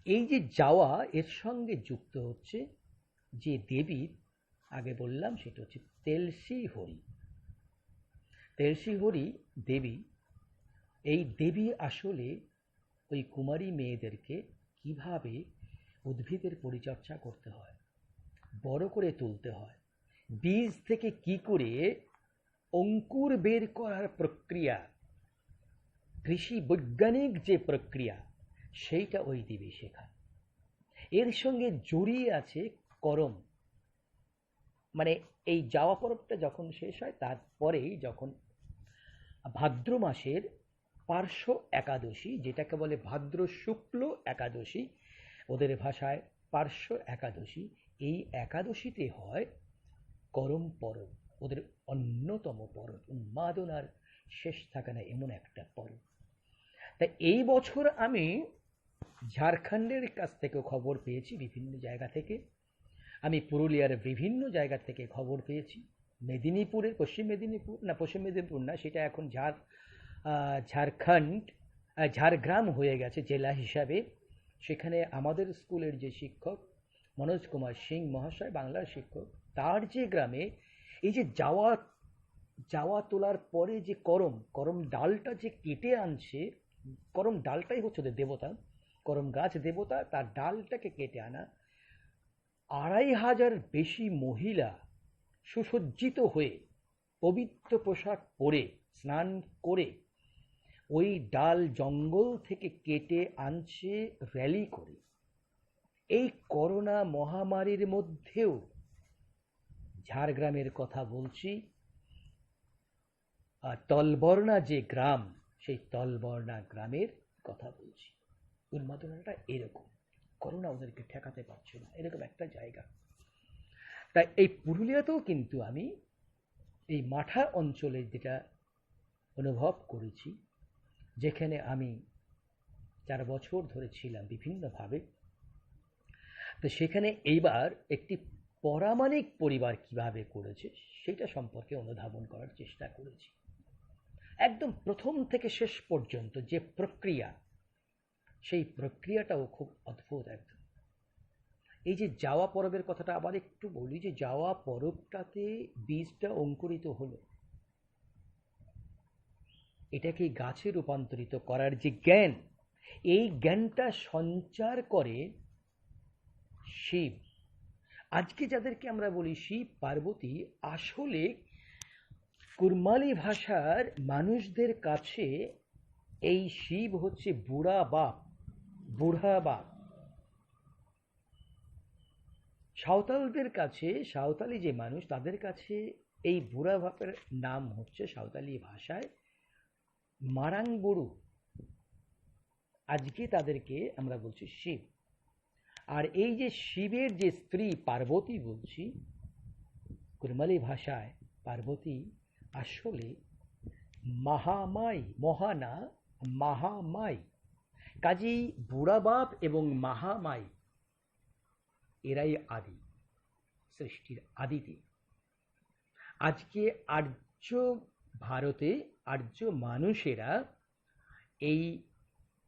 এই যে যাওয়া, এর সঙ্গে যুক্ত হচ্ছে যে দেবীর, আগে বললাম সেটা হচ্ছে তেলসি হরি। তেলসি হরি দেবী, এই দেবী আসলে ওই কুমারী মেয়েদেরকে কিভাবে উদ্ভিদের পরিচর্যা করতে হয়, বড় করে তুলতে হয়, বীজ থেকে কি করে অঙ্কুর বের করার প্রক্রিয়া, কৃষি বৈজ্ঞানিক যে প্রক্রিয়া, সেইটা ওই দেবী শেখায়। এর সঙ্গে জড়িয়ে আছে করম, মানে এই যাওয়া পরবটা যখন শেষ হয়, তারপরেই যখন ভাদ্র মাসের পার্শ্ব একাদশী, যেটাকে বলে ভাদ্র শুক্ল একাদশী, ওদের ভাষায় পার্শ্ব একাদশী, এই একাদশীতে হয় করম পরব, ওদের অন্যতম পরব, উন্মাদনার শেষ থাকে না এমন একটা পরব। তাই এই বছর আমি ঝাড়খণ্ডের কাছ থেকেও খবর পেয়েছি, বিভিন্ন জায়গা থেকে, আমি পুরুলিয়ার বিভিন্ন জায়গা থেকে খবর পেয়েছি, মেদিনীপুরের, পশ্চিম মেদিনীপুর না, সেটা এখন ঝাড়খণ্ড, ঝাড়গ্রাম হয়ে গেছে জেলা হিসাবে। সেখানে আমাদের স্কুলের যে শিক্ষক, মনোজ কুমার সিং মহাশয়, বাংলার শিক্ষক, তার যে গ্রামে এই যে যাওয়া যাওয়া তোলার পরে যে করম করম ডালটা যে কেটে আনছে, করম ডালটাই হচ্ছে ওদের দেবতা, করম গাছ দেবতা, তার ডালটাকে কেটে আনা, ২৫০০ বেশি মহিলা সুসজ্জিত হয়ে পবিত্র পোশাক পরে স্নান করে ওই ডাল জঙ্গল থেকে কেটে আনছে র্যালি করে। এই করোনা মহামারীর মধ্যেও ঝাড়গ্রামের কথা বলছি, আর তলবর্ণা যে গ্রাম, সেই তলবর্ণা গ্রামের কথা বলছি। উন্মাদনাটা এরকম, করোনা ওদেরকে ঠেকাতে পারছে না, এরকম একটা জায়গা। তাই এই পুরুলিয়াতেও কিন্তু আমি এই মাঠা অঞ্চলে যেটা অনুভব করেছি, যেখানে আমি ৪ বছর ধরে ছিলাম বিভিন্নভাবে, তো সেখানে এইবার একটি পরামানিক পরিবার কিভাবে করেছে সেটা সম্পর্কে অনুধাবন করার চেষ্টা করেছি। একদম প্রথম থেকে শেষ পর্যন্ত যে প্রক্রিয়া, সেই প্রক্রিয়াটাও খুব অদ্ভুত একদম। এই যে যাওয়া পরবের কথাটা আবার একটু বলি, যে যাওয়া পরবটাতে বীজটা অঙ্কুরিত হলো, এটাকে গাছে রূপান্তরিত করার যে জ্ঞান, এই জ্ঞানটা সঞ্চার করে শিব। আজকে যাদেরকে আমরা বলি শিব পার্বতী, আসলে কুরমালি ভাষার মানুষদের কাছে এই শিব হচ্ছে বুড়া বাপ, বুড়া বাপ। সাঁওতালদের কাছে, সাঁওতালি যে মানুষ, তাদের কাছে এই বুড়া বাপের নাম হচ্ছে সাঁওতালি ভাষায় মারাং বুড়ু। আজকে তাদেরকে আমরা বলছি শিব। আর এই যে শিবের যে স্ত্রী পার্বতী বলছি, কুরমালি ভাষায় পার্বতী আসলে মহামাই, মহানা মহামাই। কাজেই বুড়া বাপ এবং মহামাই এরাই আদি, সৃষ্টির আদিতে। আজকে আর্য ভারতে আর্য মানুষেরা এই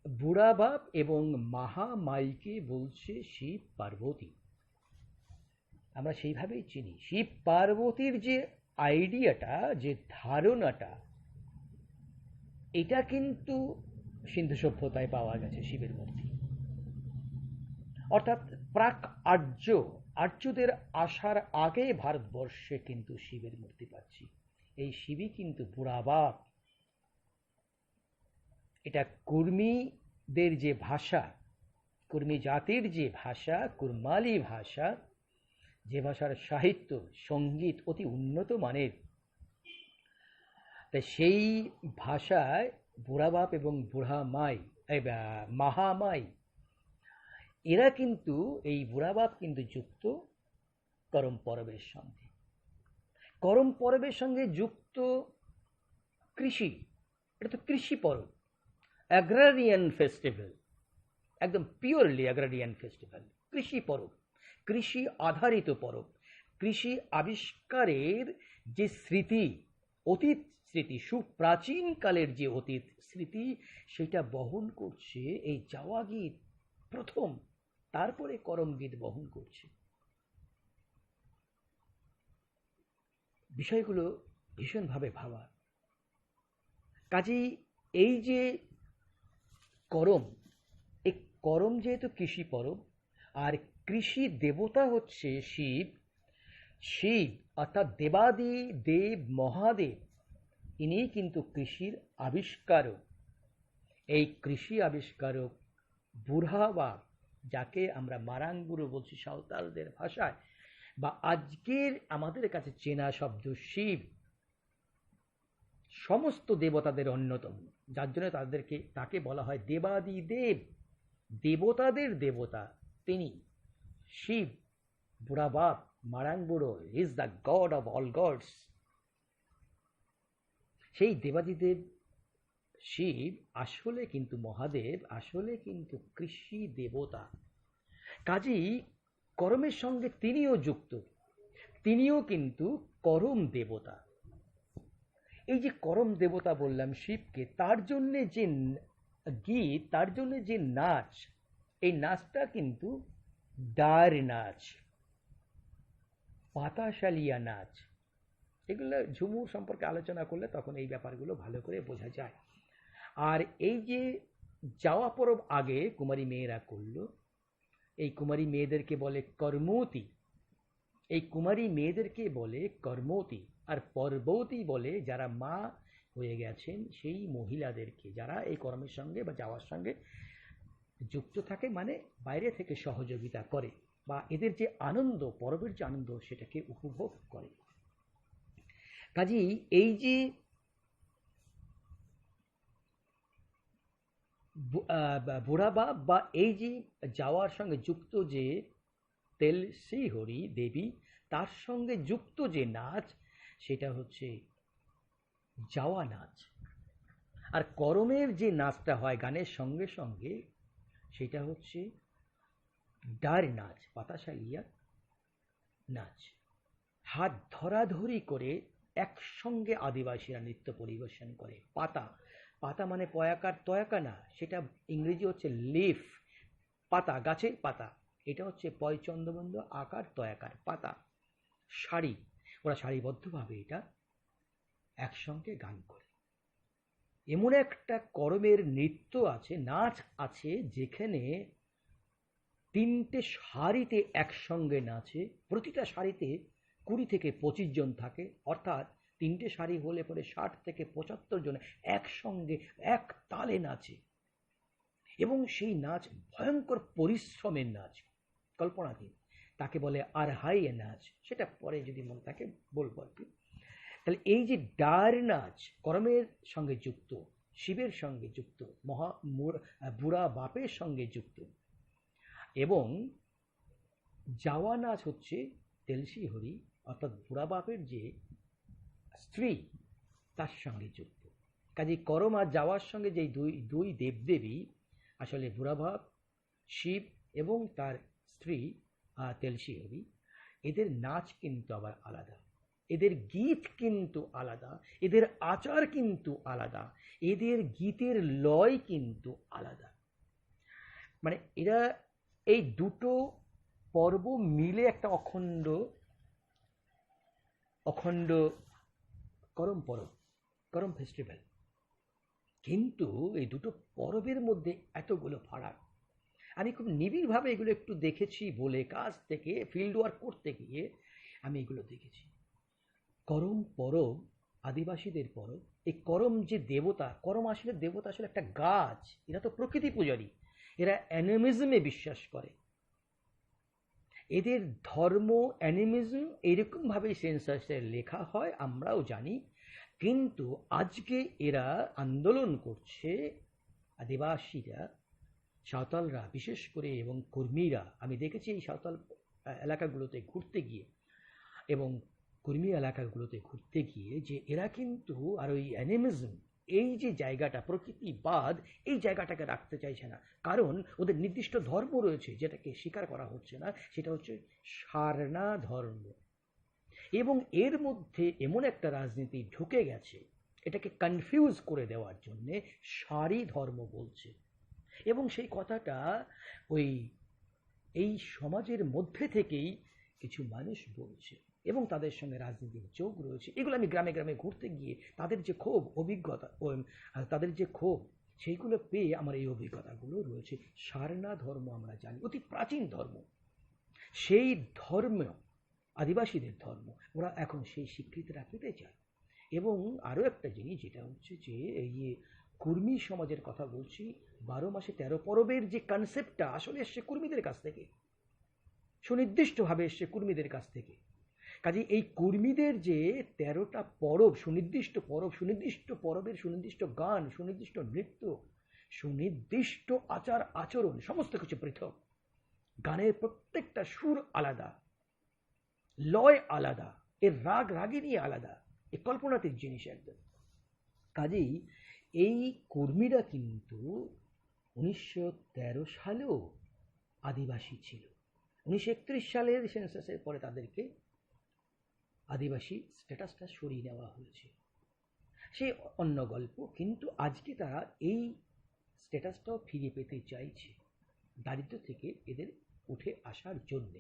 বুড়া বাপ এবং মহামাইকে বলছে শিব পার্বতী। আমরা সেইভাবেই চিনি। শিব পার্বতীর যে আইডিয়াটা, যে ধারণাটা, এটা কিন্তু সিন্ধু সভ্যতায় পাওয়া গেছে শিবের মূর্তি। অর্থাৎ প্রাক আর্য, আর্যদের আসার আগে ভারতবর্ষে কিন্তু শিবের মূর্তি পাচ্ছি। এই শিবই কিন্তু বুড়া বাপ। এটা কুর্মীদের যে ভাষা, কুর্মী জাতির যে ভাষা, কুরমালি ভাষা, যে ভাষার সাহিত্য সঙ্গীত অতি উন্নত মানের, তাই সেই ভাষায় বুড়া বাপ এবং বুড়া মাই, মহামাই, এরা কিন্তু, এই বুড়া বাপ কিন্তু যুক্ত করম পরবের সঙ্গে। করম পরবের সঙ্গে যুক্ত কৃষি, এটা তো কৃষি পরব, অ্যাগ্রারিয়ান ফেস্টিভ্যাল, একদম পিওরলি অ্যাগ্রারিয়ান ফেস্টিভ্যাল, কৃষি পরব, কৃষি আধারিত পরব। কৃষি আবিষ্কারের যে স্মৃতি, অতীত স্মৃতি, সুপ্রাচীন কালের যে অতীত স্মৃতি, সেটা বহন করছে এই যাওয়া গীত প্রথম, তারপরে করম গীত বহন করছে। বিষয়গুলো ভীষণভাবে ভাবা। কাজেই এই যে করম, এই করম যেহেতু কৃষি পরব, আর কৃষি দেবতা হচ্ছে শিব, শিব অর্থাৎ দেবাদি দেব মহাদেব, ইনি কিন্তু কৃষির আবিষ্কারক। এই কৃষি আবিষ্কারক বুড়া বাপ, যাকে আমরা মারাঙ্গুরু বলছি সাঁওতালদের ভাষায়, বা আজকের আমাদের কাছে চেনা শব্দ শিব, সমস্ত দেবতাদের অন্যতম, যার জন্য তাকে বলা হয় দেবাদি দেব, দেবতাদের দেবতা তিনি শিব, বুড়া বাপ, Marangburu, is the god of all gods. সেই দেবাদিদেব শিব আসলে কিন্তু মহাদেব, আসলে কিন্তু কৃষি দেবতা। কাজেই করমের সঙ্গে তিনিও যুক্ত, তিনিও কিন্তু করম দেবতা। এই যে করম দেবতা বললাম শিবকে, তার জন্যে যে গীত, তার জন্য যে নাচ, এই নাচটা কিন্তু ডার নাচ, পাতাশালিয়া নাচ, এগুলো ঝুমুর সম্পর্কে আলোচনা করলে তখন এই ব্যাপারগুলো ভালো করে বোঝা যায়। আর এই যে যাওয়া পরব আগে কুমারী মেয়েরা করলো, এই কুমারী মেয়েদেরকে বলে কর্মবতী। এই কুমারী মেয়েদেরকে বলে কর্মবতী, আর পর্বতী বলে যারা মা হয়ে গেছেন সেই মহিলাদেরকে, যারা এই কর্মের সঙ্গে বা যাওয়ার সঙ্গে যুক্ত থাকে, মানে বাইরে থেকে সহযোগিতা করে বা এদের যে আনন্দ, পরবের যে আনন্দ সেটাকে উপভোগ করে। কাজেই এই যে বুড়া বাপ বা এই যে যাওয়ার সঙ্গে যুক্ত যে তেলসিহরি দেবী, তার সঙ্গে যুক্ত যে নাচ সেটা হচ্ছে যাওয়া নাচ। আর করমের যে নাচটা হয় গানের সঙ্গে সঙ্গে সেটা হচ্ছে ডার নাচ, পাতাশালিয়া নাচ। হাত ধরাধরি করে একসঙ্গে আদিবাসীরা নৃত্য পরিবেশন করে। পাতা, পাতা মানে পয়াকার তয়াকা না, সেটা ইংরেজি হচ্ছে লিফ, পাতা, গাছের পাতা। এটা হচ্ছে পয় চন্দ্রবন্ধ আকার তয়াকার পাতা। সারি, ওরা সারিবদ্ধভাবে এটা একসঙ্গে গান করে। এমন একটা করমের নৃত্য আছে, নাচ আছে, যেখানে তিনটে সারিতে একসঙ্গে নাচে। প্রতিটা সারিতে 20 থেকে 25 জন থাকে, অর্থাৎ তিনটে সারি হলে পরে 60 থেকে 75 জন একসঙ্গে এক তালে নাচে। এবং সেই নাচ ভয়ঙ্কর পরিশ্রমের নাচ, কল্পনাধীন। তাকে বলে আরহাই নাচ, সেটা পরে যদি মনে থাকে বলবো আর কি। তাহলে এই যে ডার নাচ করমের সঙ্গে যুক্ত, শিবের সঙ্গে যুক্ত, বুড়া বাপের সঙ্গে যুক্ত, এবং যাওয়া নাচ হচ্ছে তেলসিহরি অর্থাৎ বুড়া বাপের যে স্ত্রী তার সঙ্গে যুক্ত। কাজেই করম আর যাওয়ার সঙ্গে যে দুই দুই দেবদেবী, আসলে বুড়া বাপ শিব এবং তার স্ত্রী তেলসিহরি, এদের নাচ কিন্তু আবার আলাদা, এদের গীত কিন্তু আলাদা, এদের আচার কিন্তু আলাদা, এদের গীতের লয় কিন্তু আলাদা। মানে এরা এই দুটো পর্ব মিলে একটা অখণ্ড অখণ্ড করম পরব, করম ফেস্টিভ্যাল। কিন্তু এই দুটো পরবের মধ্যে এতগুলো ফারাক, আমি খুব নিবিড়ভাবে এগুলো একটু দেখেছি বলে, কাজ থেকে ফিল্ড ওয়ার্ক করতে গিয়ে আমি এগুলো দেখেছি। করম পরব আদিবাসীদের পরব। এই করম যে দেবতা, করম আসলে দেবতা আসলে একটা গাছ, এরা তো প্রকৃতি পূজারী, এরা অ্যানিমিজমে বিশ্বাস করে। এদের ধর্ম অ্যানিমিজম এরকমভাবেই সেন্সাসে লেখা হয়, আমরাও জানি। কিন্তু আজকে এরা আন্দোলন করছে, আদিবাসীরা, সাঁওতালরা বিশেষ করে এবং কর্মীরা, আমি দেখেছি এই সাঁওতাল এলাকাগুলোতে ঘুরতে গিয়ে এবং কর্মী এলাকাগুলোতে ঘুরতে গিয়ে, যে এরা কিন্তু আর ওই অ্যানিমিজম, এই যে জায়গাটা প্রকৃতিবাদ, এই জায়গাটাকে রাখতে চাইছে না। কারণ ওদের নির্দিষ্ট ধর্ম রয়েছে যেটাকে স্বীকার করা হচ্ছে না, সেটা হচ্ছে সারনা ধর্ম। এবং এর মধ্যে এমন একটা রাজনীতি ঢুকে গেছে, এটাকে কনফিউজ করে দেওয়ার জন্যে সারি ধর্ম বলছে। এবং সেই কথাটা ওই এই সমাজের মধ্যে থেকেই কিছু মানুষ বলছে, এবং তাদের সঙ্গে রাজনীতির যোগ রয়েছে। এগুলো আমি গ্রামে গ্রামে ঘুরতে গিয়ে তাদের যে ক্ষোভ, অভিজ্ঞতা, তাদের যে ক্ষোভ, সেইগুলো পেয়ে আমার এই অভিজ্ঞতাগুলো রয়েছে। সারনা ধর্ম আমরা জানি অতি প্রাচীন ধর্ম, সেই ধর্ম আদিবাসীদের ধর্ম, ওরা এখন সেই স্বীকৃতি রাখতে চায়। এবং আরও একটা জিনিস যেটা হচ্ছে যে এই যে কুর্মী সমাজের কথা বলছি, 12 মাসে 13 পরবের যে কনসেপ্টটা আসলে এসছে কুর্মীদের কাছ থেকে, সুনির্দিষ্টভাবে এসছে কুর্মীদের কাছ থেকে। কাজে এই কুর্মীদের যে 13টা পরব, সুনির্দিষ্ট পরব, সুনির্দিষ্ট পরবের সুনির্দিষ্ট গান, সুনির্দিষ্ট নৃত্য, সুনির্দিষ্ট আচার আচরণ, সমস্ত কিছু পৃথক। গানের প্রত্যেকটা সুর আলাদা, লয় আলাদা, এর রাগ রাগিনী আলাদা, এ কল্পনাতীত জিনিস একদম। কাজেই এই কর্মীরা কিন্তু 1913 সালেও আদিবাসী ছিল। 1931 সালের সেন্সাসের পরে তাদেরকে আদিবাসী স্ট্যাটাসটা সরিয়ে নেওয়া হয়েছে, সে অন্য গল্প। কিন্তু আজকে তারা এই স্ট্যাটাসটাও ফিরে পেতে চাইছে, দারিদ্র থেকে এদের উঠে আসার জন্যে।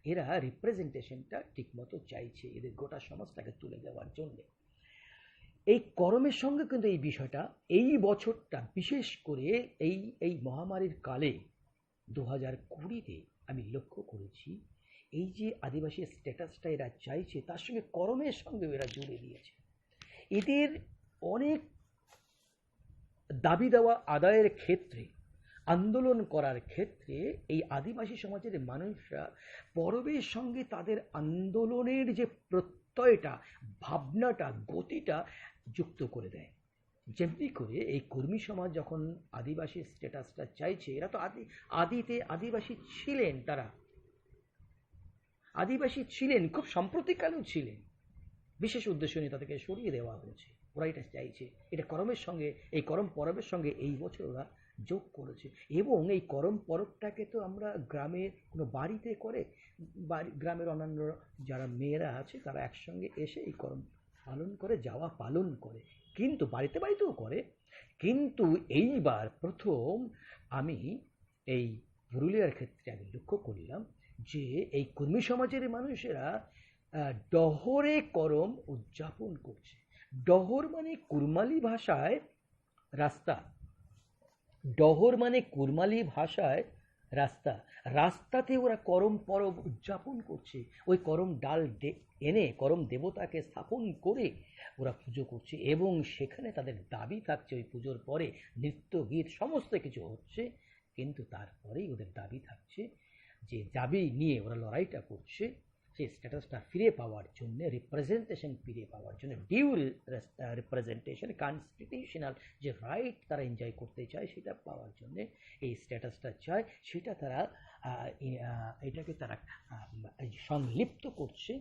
এরা রিপ্রেজেন্টেশনটা ঠিকমতো চাইছে এদের গোটা সমাজটাকে তুলে দেওয়ার জন্যে। এই করমের সঙ্গে কিন্তু এই বিষয়টা এই বছরটা বিশেষ করে এই এই মহামারীর কালে 2020-তে আমি লক্ষ্য করেছি এই যে আদিবাসী স্ট্যাটাসটা এরা চাইছে তার সঙ্গে করমের সঙ্গে এরা জুড়ে দিয়েছে। এদের অনেক দাবি দেওয়া আদায়ের ক্ষেত্রে, আন্দোলন করার ক্ষেত্রে এই আদিবাসী সমাজের মানুষরা পরবের সঙ্গে তাদের আন্দোলনের যে প্রত্যয়টা, ভাবনাটা, গতিটা যুক্ত করে দেয়। যেমনি করে এই কর্মী সমাজ যখন আদিবাসী স্ট্যাটাসটা চাইছে, এরা তো আদিতে আদিবাসী ছিলেন, তারা আদিবাসী ছিলেন, খুব সাম্প্রতিককালেও ছিলেন। বিশেষ উদ্দেশ্য নিয়ে তাদেরকে সরিয়ে দেওয়া হয়েছে। ওরা এটা চাইছে, এটা করমের সঙ্গে, এই করম পরবের সঙ্গে এই বছর ওরা যোগ করেছে। এবং এই করম পরবটাকে তো আমরা গ্রামের কোনো বাড়িতে করে, গ্রামের অন্যান্য যারা মেয়েরা আছে তারা একসঙ্গে এসে এই করম পালন করে, যাওয়া পালন করে, কিন্তু বাড়িতে বাড়িতেও করে। কিন্তু এইবার প্রথম আমি এই পুরুলিয়ার ক্ষেত্রে আমি লক্ষ্য করলাম যে এই কর্মী সমাজের মানুষেরা ডহরে করম উদযাপন করছে। ডহর মানে কুরমালি ভাষায় রাস্তা, ডহর মানে কুরমালি ভাষায় রাস্তা, রাস্তাতে ওরা করম পরব উদযাপন করছে। ওই করম ডাল এনে করম দেবতাকে স্থাপন করে ওরা পুজো করছে। এবং সেখানে তাদের দাবি থাকছে ওই পুজোর পরে নৃত্য গীত সমস্ত কিছু হচ্ছে, কিন্তু তারপরেই ওদের দাবি থাকছে যে দাবি নিয়ে ওরা লড়াইটা করছে সেই স্ট্যাটাসটা ফিরে পাওয়ার জন্য, রিপ্রেজেন্টেশন ফিরে পাওয়ার জন্য, ডিউ রিপ্রেজেন্টেশন, কনস্টিটিউশনাল যে রাইট তারা এনজয় করতে চায় সেটা পাওয়ার জন্য এই স্ট্যাটাসটা চায়। সেটা তারা এটাকে তারা সংলিপ্ত করছে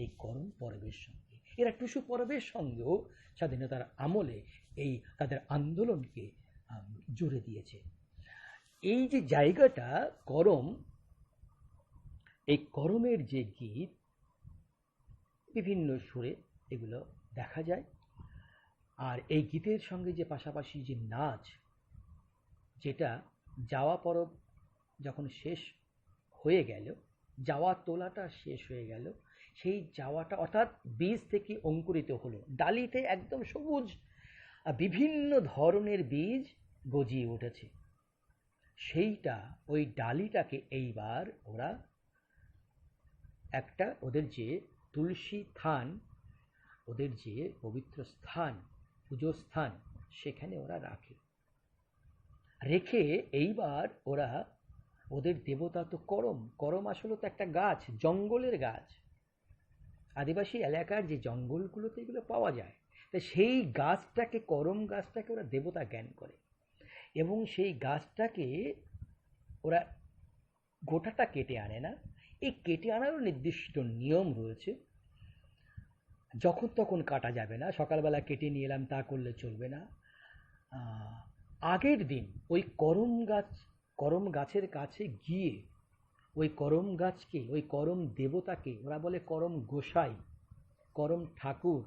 এই করম পরবের সঙ্গে। এরা টুসু পরবের সঙ্গেও স্বাধীনতার আমলে এই তাদের আন্দোলনকে জুড়ে দিয়েছে। এই যে জায়গাটা করম, এই করমের যে গীত বিভিন্ন সুরে এগুলো দেখা যায়। আর এই গীতের সঙ্গে যে পাশাপাশি যে নাচ, যেটা যাওয়া পরব যখন শেষ হয়ে গেল, যাওয়া তোলাটা শেষ হয়ে গেল, সেই যাওয়াটা অর্থাৎ বীজ থেকে অঙ্কুরিত হলো, ডালিতে একদম সবুজ বিভিন্ন ধরনের বীজ গজিয়ে উঠেছে, সেইটা ওই ডালিটাকে এইবার ওরা একটা ওদের যে তুলসী থান, ওদের যে পবিত্র স্থান, পুজোর স্থান, সেখানে ওরা রাখে। রেখে এইবার ওরা ওদের দেবতা তো করম, করম আসলে তো একটা গাছ, জঙ্গলের গাছ, আদিবাসী এলাকার যে জঙ্গলগুলোতে এগুলো পাওয়া যায়। তো সেই গাছটাকে, করম গাছটাকে ওরা দেবতা জ্ঞান করে। এবং সেই গাছটাকে ওরা গোটাটা কেটে আনে না, এই কেটে আনারও নির্দিষ্ট নিয়ম রয়েছে। যখন তখন কাটা যাবে না, সকালবেলা কেটে নিয়ে এলাম তা করলে চলবে না। আগের দিন ওই করম গাছের কাছে গিয়ে ওই করম গাছকে, ওই করম দেবতাকে ওরা বলে করম গোসাই, করম ঠাকুর,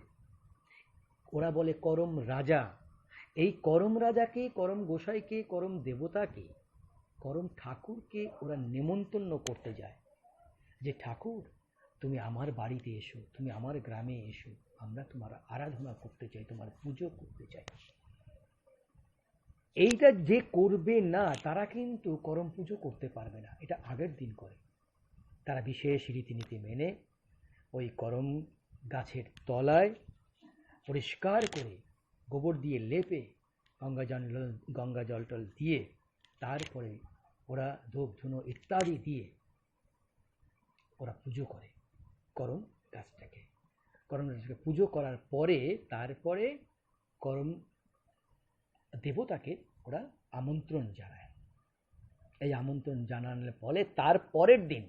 ওরা বলে করম রাজা। এই করম রাজাকে, করম গোসাইকে, করম দেবতাকে, করম ঠাকুরকে ওরা নেমন্তন্ন করতে যায় যে ঠাকুর তুমি আমার বাড়িতে এসো, তুমি আমার গ্রামে এসো, আমরা তোমার আরাধনা করতে চাই, তোমার পুজো করতে চাই। এইটা যে করবে না তারা কিন্তু করম পুজো করতে পারবে না, এটা আগের দিন করে। তারা বিশেষ রীতিনীতি মেনে ওই করম গাছের তলায় পরিষ্কার করে গোবর দিয়ে লেপে গঙ্গা জল টল দিয়ে তারপরে ওরা ধূপ ধুনো ইত্যাদি দিয়ে ওরা পুজো করে করম গাছটাকে। করম গাছটাকে পুজো করার পরে তারপরে করম দেবতাকে ওরা আমন্ত্রণ জানায়। এই আমন্ত্রণ জানানোর ফলে তার পরের দিন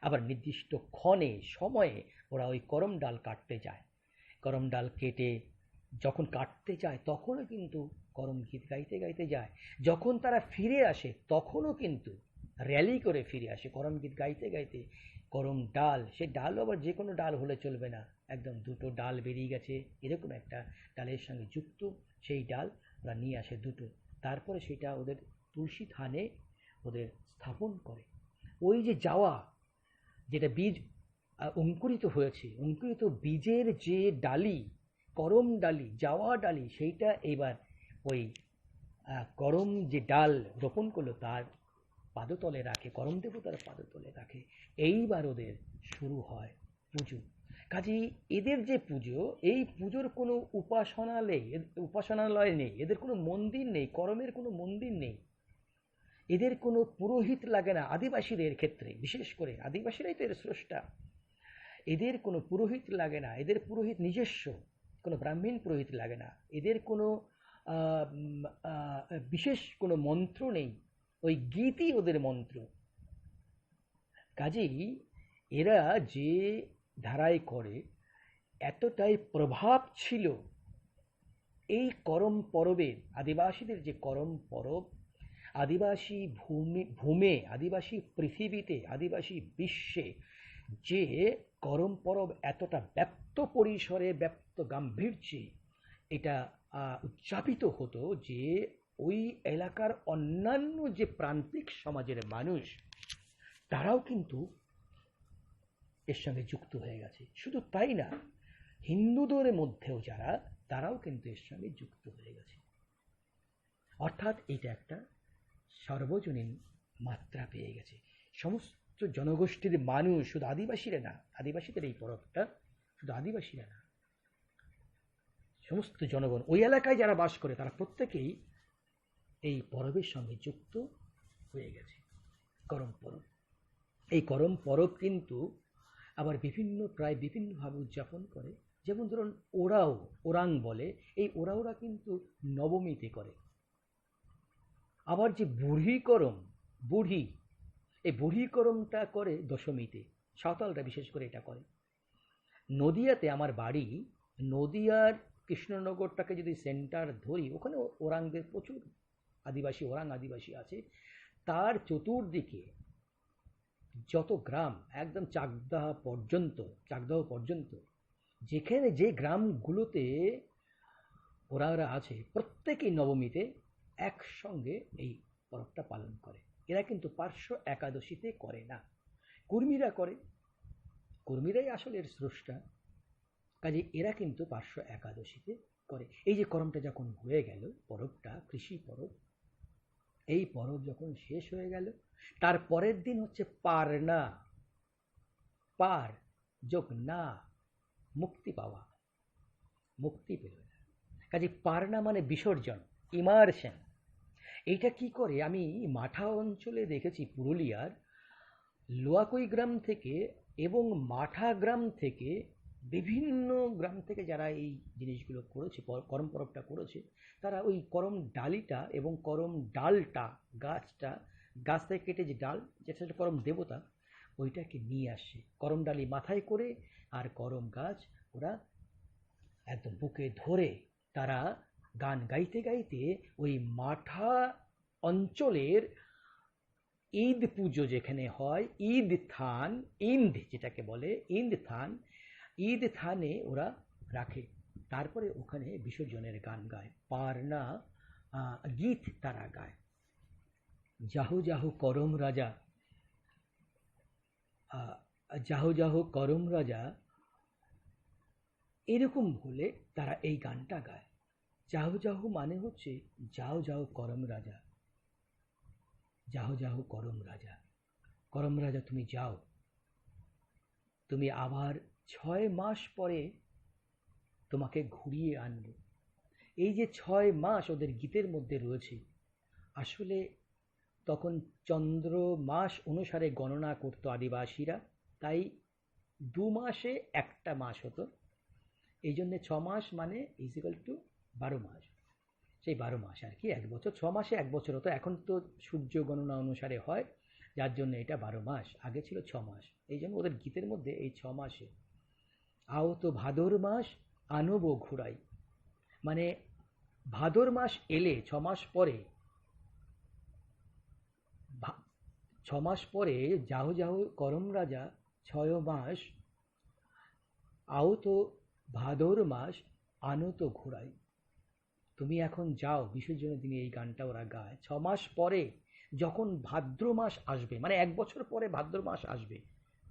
আবার নির্দিষ্ট ক্ষণে সময়ে ওরা ওই করম ডাল কাটতে যায়। করম ডাল কেটে যখন কাটতে যায় তখনও কিন্তু করম গীত গাইতে গাইতে যায়। যখন তারা ফিরে আসে তখনও কিন্তু র্যালি করে ফিরে আসে করম গীত গাইতে গাইতে। করম ডাল, সে ডালও আবার যে কোনো ডাল হলে চলবে না, একদম দুটো ডাল বেরিয়ে গেছে এরকম একটা ডালের সঙ্গে যুক্ত সেই ডাল ওরা নিয়ে আসে দুটো। তারপরে সেটা ওদের তুলসী থানে ওদের স্থাপন করে। ওই যে যাওয়া, যেটা বীজ অঙ্কুরিত হয়েছে, অঙ্কুরিত বীজের যে ডালি, করম ডালি, যাওয়া ডালি, সেইটা এবার ওই করম যে ডাল রোপণ করলো তার পাদতলে রাখে, করম দেবতার পাদতলে রাখে। এইবার ওদের শুরু হয় পুজো। কাজেই এদের যে পুজো, এই পুজোর কোনো উপাসনালয় নেই, এদের কোনো মন্দির নেই, করমের কোনো মন্দির নেই, এদের কোনো পুরোহিত লাগে না। আদিবাসীদের ক্ষেত্রে বিশেষ করে, আদিবাসীরাই তো এর স্রষ্টা, এদের কোনো পুরোহিত লাগে না, এদের পুরোহিত নিজস্ব, কোনো ব্রাহ্মণ পুরোহিত লাগে না, এদের কোনো বিশেষ কোনো মন্ত্র নেই, ওই গীতই ওদের মন্ত্র। কাজেই এরা যে ধারায় করে, এতটাই প্রভাব ছিল এই করম পরবের, আদিবাসীদের যে করম পরব, আদিবাসী ভূমে, আদিবাসী পৃথিবীতে, আদিবাসী বিশ্বে যে করম পরব এতটা ব্যাপ্ত পরিসরে, ব্যাপ্ত গাম্ভীর্যে এটা উদযাপিত হতো যে ওই এলাকার অন্যান্য যে প্রান্তিক সমাজের মানুষ, তারাও কিন্তু এর সঙ্গে যুক্ত হয়ে গেছে। শুধু তাই না, হিন্দুদের মধ্যেও যারা, তারাও কিন্তু এর সঙ্গে যুক্ত হয়ে গেছে। অর্থাৎ এটা একটা সার্বজনীন মাত্রা পেয়ে গেছে। সমস্ত জনগোষ্ঠীর মানুষ, শুধু আদিবাসীরা না, আদিবাসীদের এই পরবটা শুধু আদিবাসীরা না, সমস্ত জনগণ ওই এলাকায় যারা বাস করে তারা প্রত্যেকেই এই পরবের সঙ্গে যুক্ত হয়ে গেছে। করম পরব, এই করম পরব কিন্তু আবার প্রায় বিভিন্নভাবে উদযাপন করে। যেমন ধরুন ওরাং বলে, এই ওরা কিন্তু নবমীতে করে। আবার যে বুড়ি, এই বুড়ি করমটা করে দশমীতে, সাঁওতালরা বিশেষ করে এটা করে। নদিয়াতে আমার বাড়ি, নদিয়ার কৃষ্ণনগরটাকে যদি সেন্টার ধরি, ওখানে ওরাংদের প্রচুর আদিবাসী আছে। তার চতুর্দিকে যত গ্রাম, একদম চাকদাহ পর্যন্ত যেখানে যে গ্রামগুলোতে ওরাংরা আছে, প্রত্যেকেই নবমীতে একসঙ্গে এই পরবটা পালন করে। এরা কিন্তু পার্শ্ব একাদশীতে করে না, কুর্মীরা করে, কুর্মীরাই আসলে এর স্রষ্টা। কাজে এরা কিন্তু পার্শ্ব একাদশীতে করে। এই যে করমটা যখন হয়ে গেল, পরবটা কৃষি পরব, এই পরব যখন শেষ হয়ে গেল, তার পরের দিন হচ্ছে পারনা, পার যোগ না, মুক্তি পাওয়া, মুক্তি পেল। কাজে পারনা মানে বিসর্জন, ইমার্শন। এইটা কি করে, আমি মাঠা অঞ্চলে দেখেছি, পুরুলিয়ার লোয়াকই গ্রাম থেকে এবং মাঠা গ্রাম থেকে, বিভিন্ন গ্রাম থেকে যারা এই জিনিসগুলো করেছে, করম পরবটা করেছে, তারা ওই করম ডালিটা এবং করম ডালটা, গাছ থেকে কেটে যে ডাল, যেটা করম দেবতা, ওইটাকে নিয়ে আসে করম ডালি মাথায় করে, আর করম গাছ ওরা একদম বুকে ধরে তারা গান গাইতে গাইতে ওই মাঠা অঞ্চলের ঈদ পুজো যেখানে হয়, যেটাকে বলে ঈদ থানে ওরা রাখে। তারপরে ওখানে বিসর্জনের গান গায়, পারনা গীত তারা গায়, যাহো যাহো করম রাজা, যাহো যাহো করম রাজা, এরকম বলে তারা এই গানটা গায়। যাহো যাহো মানে হচ্ছে যাও যাও করম রাজা, যাহো যাহো করম রাজা, করম রাজা তুমি যাও, তুমি আবার 6 মাস পরে তোমাকে ঘুরিয়ে আনবো। এই যে 6 মাস ওদের গীতের মধ্যে রয়েছে, আসলে তখন চন্দ্র মাস অনুসারে গণনা করতো আদিবাসীরা, তাই 2 মাসে একটা মাস হতো, এই জন্য 6 মাস মানে ইজিক্যাল টু 12 মাস। সেই 12 মাস আর কি, 1 বছর, 6 মাসে 1 বছর হতো। এখন তো সূর্য গণনা অনুসারে হয়, যার জন্য এটা 12 মাস, আগে ছিল 6 মাস। এই জন্য ওদের গীতের মধ্যে এই 6 মাসে, আও তো ভাদর মাস আনবো ঘুরাই, মানে ভাদর মাস এলে 6 মাস পরে, 6 মাস পরে যাহো যাহো করম রাজা 6 মাস, আও তো ভাদর মাস আনো তো ঘুরাই, তুমি এখন যাও। বিসর্জনের দিনে এই গানটা ওরা গায়। 6 মাস পরে যখন ভাদ্র মাস আসবে, মানে 1 বছর পরে ভাদ্র মাস আসবে,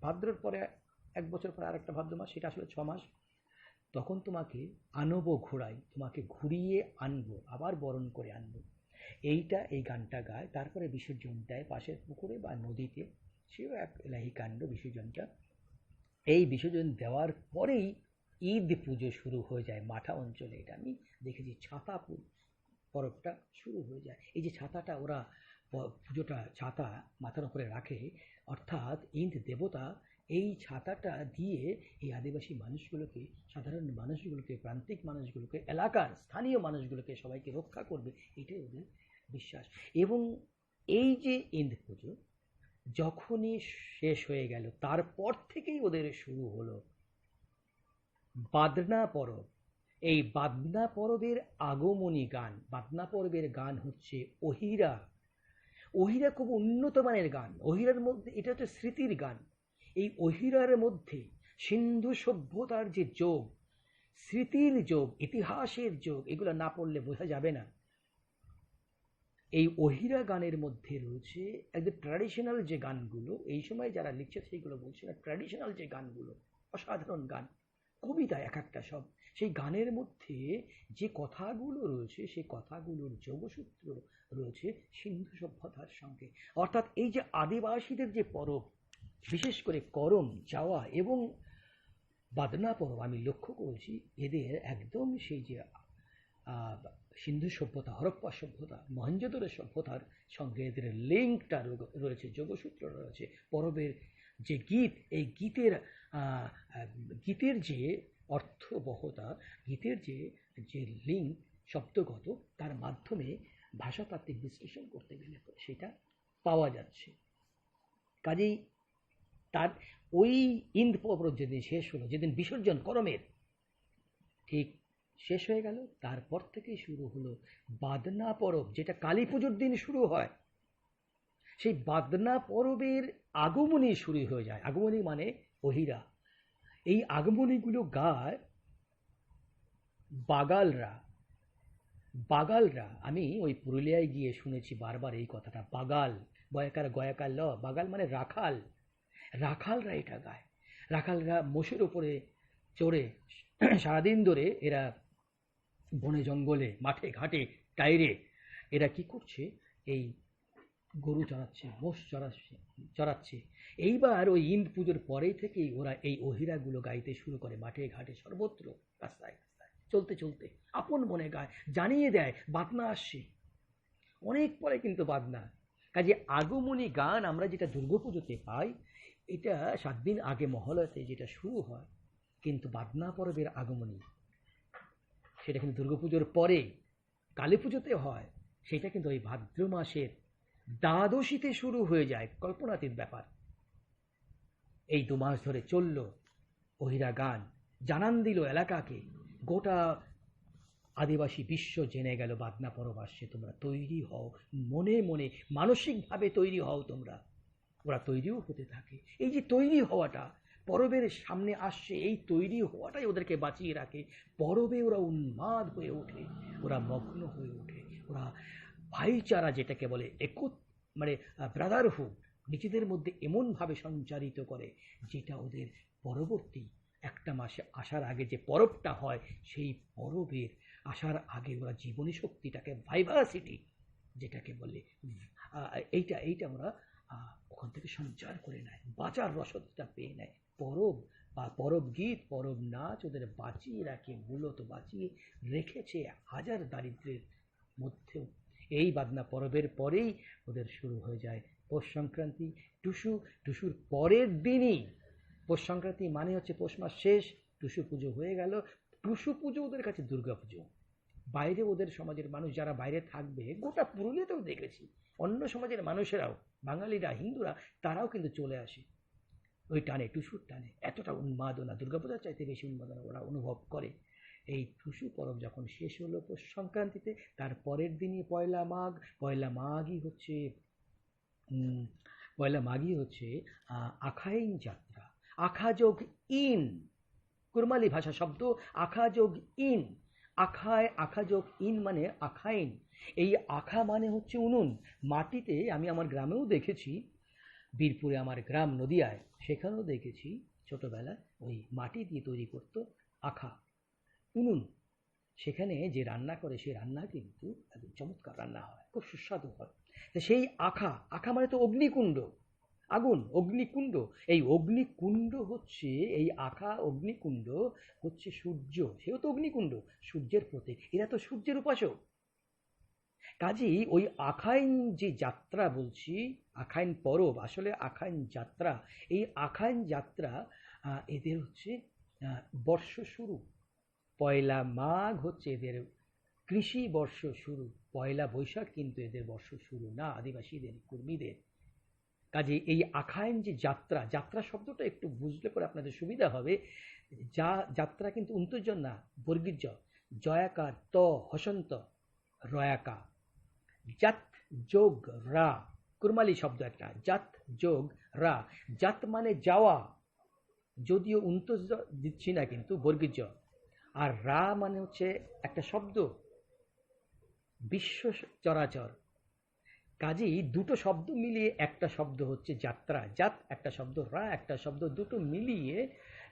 ভাদ্রর পরে 1 বছর পরে আরেকটা ভাদ্র মাস, সেটা আসলে 6 মাস, তখন তোমাকে আনবো ঘোড়ায়, তোমাকে ঘুরিয়ে আনবো, আবার বরণ করে আনবো। এই গানটা গায়, তারপরে বিসর্জন দেয় পাশের পুকুরে বা নদীতে। সেও এক এলাহি কাণ্ড বিসর্জনটা। এই বিসর্জন দেওয়ার পরেই ঈদ পুজো শুরু হয়ে যায় মাঠা অঞ্চলে। এটা আমি দেখেছি, ছাতা পরবটা শুরু হয়ে যায়। এই যে ছাতাটা ওরা পুজোটা ছাতা মাথার উপরে রাখে, অর্থাৎ ঈদ দেবতা এই ছাতাটা দিয়ে এই আদিবাসী মানুষগুলোকে, সাধারণ মানুষগুলোকে, প্রান্তিক মানুষগুলোকে, এলাকার স্থানীয় মানুষগুলোকে সবাইকে রক্ষা করবে, এটাই ওদের বিশ্বাস। এবং এই যে ঈদ পুজো যখনই শেষ হয়ে গেল, তারপর থেকেই ওদের শুরু হলো বাদনা পরব। এই বাদনা পরবের আগমনী গান, বাদনা পরবের গান হচ্ছে অহিরা। অহিরা খুব উন্নত মানের গান। অহিরার মধ্যে, এটা হচ্ছে স্মৃতির গান। এই অহিরার মধ্যে সিন্ধু সভ্যতার যে যোগ, স্মৃতির যোগ, ইতিহাসের যোগ, এগুলো না পড়লে বোঝা যাবে না। এই অহিরা গানের মধ্যে রয়েছে একদম ট্র্যাডিশনাল যে গানগুলো, এই সময় যারা লিখছে সেইগুলো বলছে না, ট্র্যাডিশনাল যে গানগুলো, অসাধারণ গান, কবিতা এক একটা সব। সেই গানের মধ্যে যে কথাগুলো রয়েছে, সেই কথাগুলোর যোগসূত্র রয়েছে সিন্ধু সভ্যতার সঙ্গে। অর্থাৎ এই যে আদিবাসীদের যে পরব, বিশেষ করে করম যাওয়া এবং বাদনা পরব, আমি লক্ষ্য করেছি এদের একদম সেই যে সিন্ধু সভ্যতা, হরপ্পা সভ্যতা, মহেঞ্জোদড়ো সভ্যতার সঙ্গে এদের লিঙ্কটা রয়েছে, যোগসূত্র রয়েছে। পরবের যে গীত, এই গীতের যে অর্থবহতা, গীতের যে যে লিঙ্ক শব্দগত, তার মাধ্যমে ভাষাতাত্ত্বিক বিশ্লেষণ করতে গেলে সেটা পাওয়া যাচ্ছে। কাজেই তার ওই ঈদ পরব যেদিন শেষ হলো, যেদিন বিসর্জন করমের ঠিক শেষ হয়ে গেল, তারপর থেকেই শুরু হলো বাদনা পরব, যেটা কালী পুজোর দিন শুরু হয়। সেই বাদনা পরবের আগমনী শুরু হয়ে যায়। আগমনী মানে অহিরা। এই আগমনীগুলো গায় বাগালরা। বাগালরা, আমি ওই পুরুলিয়ায় গিয়ে শুনেছি বারবার এই কথাটা, বাগাল, বয়াকার গয়াকার ল, বাগাল মানে রাখাল। রাখালরা এটা গায়। রাখালরা মোষের উপরে চড়ে সারাদিন ধরে এরা বনে জঙ্গলে, মাঠে ঘাটে, টাইরে এরা কি করছে, এই গরু চড়াচ্ছে, মোষ চড়াচ্ছে। এইবার ওই ঈদ পুজোর পরেই থেকেই ওরা এই অহিরাগুলো গাইতে শুরু করে, মাঠে ঘাটে সর্বত্র, রাস্তায় রাস্তায় চলতে চলতে আপন মনে গায়, জানিয়ে দেয় বাদনা আসছে। অনেক পরে কিন্তু বাদনা। কাজে আগমনী গান আমরা যেটা দুর্গাপুজোতে পাই, এটা 7 দিন আগে মহালয়াতে যেটা শুরু হয়, কিন্তু বাদনা পরবের আগমনী সেটা কিন্তু দুর্গাপুজোর পরে কালী পুজোতে হয়। সেটা কিন্তু ওই ভাদ্র মাসের দ্বাদশীতে শুরু হয়ে যায়। কল্পনাতীত ব্যাপার। এই 2 মাস ধরে চলল অহিরা গান, জানান দিল এলাকাকে, গোটা আদিবাসী বিশ্ব জেনে গেল বাদনা পরব আসছে, তোমরা তৈরি হও, মনে মনে মানসিকভাবে তৈরি হও তোমরা। ওরা তৈরিও হতে থাকে। এই যে তৈরি হওয়াটা, পরবের সামনে আসছে, এই তৈরি হওয়াটাই ওদেরকে বাঁচিয়ে রাখে। পরবে ওরা উন্মাদ হয়ে ওঠে, ওরা মগ্ন হয়ে ওঠে, ওরা ভাইচারা যেটাকে বলে, মানে ব্রাদারহুড, নিজেদের মধ্যে এমনভাবে সঞ্চারিত করে, যেটা ওদের পরবর্তী একটা মাসে আসার আগে যে পরবটা হয়, সেই পরবের আসার আগে ওরা জীবনী শক্তিটাকে, ভাইভাসিটি যেটাকে বলে, এইটা ওরা ওখান থেকে সঞ্চার করে নেয়, বাঁচার রসদটা পেয়ে নেয়। পরব বা পরব গীত, পরব নাচ ওদের বাঁচিয়ে রাখে, মূলত বাঁচিয়ে রেখেছে হাজার দারিদ্র্যের মধ্যেও। এই বাদনা পরবের পরেই ওদের শুরু হয়ে যায় পৌষ সংক্রান্তি, টুসু। টুসুর পরের দিনই, পৌষ সংক্রান্তি মানে হচ্ছে পৌষ মাস শেষ, টুসু পুজো হয়ে গেল। টুসু পুজো ওদের কাছে দুর্গা পুজো। বাইরে ওদের সমাজের মানুষ যারা বাইরে থাকবে, গোটা পুরুলিয়াতেও দেখেছি, অন্য সমাজের মানুষেরাও, বাঙালিরা, হিন্দুরা, তারাও কিন্তু চলে আসে ওই টানে, টুসুর টানে। এতটা উন্মাদনা, দুর্গাপূজার চাইতে বেশি উন্মাদনা ওরা অনুভব করে। এই টুসু পরব যখন শেষ হলো পৌষ সংক্রান্তিতে, তার পরের দিনই পয়লা মাঘ। পয়লা মাঘই হচ্ছে আখাইন যাত্রা। আখা যোগ ইন, কুরমালি ভাষা শব্দ, আখা যোগ ইন। আখা যোগ ইন মানে আখাইন। এই আখা মানে হচ্ছে উনুন। মাটিতে আমি আমার গ্রামেও দেখেছি, বীরপুরে আমার গ্রাম নদিয়ায়, সেখানেও দেখেছি ছোটবেলায় ওই মাটি দিয়ে তৈরি করতো আখা, উনুন। সেখানে যে রান্না করে সেই রান্না কিন্তু একদম চমৎকার রান্না হয়, খুব সুস্বাদু হয়। তো সেই আখা, আখা মানে তো অগ্নিকুণ্ড, আগুন, অগ্নিকুণ্ড। এই অগ্নিকুণ্ড হচ্ছে, এই আখা অগ্নিকুণ্ড হচ্ছে সূর্য, সেও তো অগ্নিকুণ্ড, সূর্যের প্রতীক। এরা তো সূর্যের উপাসক। কাজেই ওই আখাইন যে যাত্রা বলছি, আখাইন পরব, আসলে আখাইন যাত্রা, এই আখাইন যাত্রা এদের হচ্ছে বর্ষ শুরু। পয়লা মাঘ হচ্ছে এদের কৃষি বর্ষ শুরু। পয়লা বৈশাখ কিন্তু এদের বর্ষ শুরু না, আদিবাসীদের, কর্মীদের। কাজে এই আখাইন যে যাত্রা, যাত্রা শব্দটা একটু বুঝলে পরে আপনাদের সুবিধা হবে। যা যাত্রা কিন্তু অন্তর্জন না, বর্গীর জ, জয়াকার ত হসন্ত, রয়াকা, জাত যোগ রা, কুরমালি শব্দ একটা, জাত যোগ রা। জাত মানে যাওয়া, যদিও উন্তজ দিচ্ছি না কিন্তু বর্গীর জ। আর রা মানে হচ্ছে একটা শব্দ, বিশ্ব চরাচর। কাজেই দুটো শব্দ মিলিয়ে একটা শব্দ হচ্ছে যাত্রা। জাত একটা শব্দ, রা একটা শব্দ, দুটো মিলিয়ে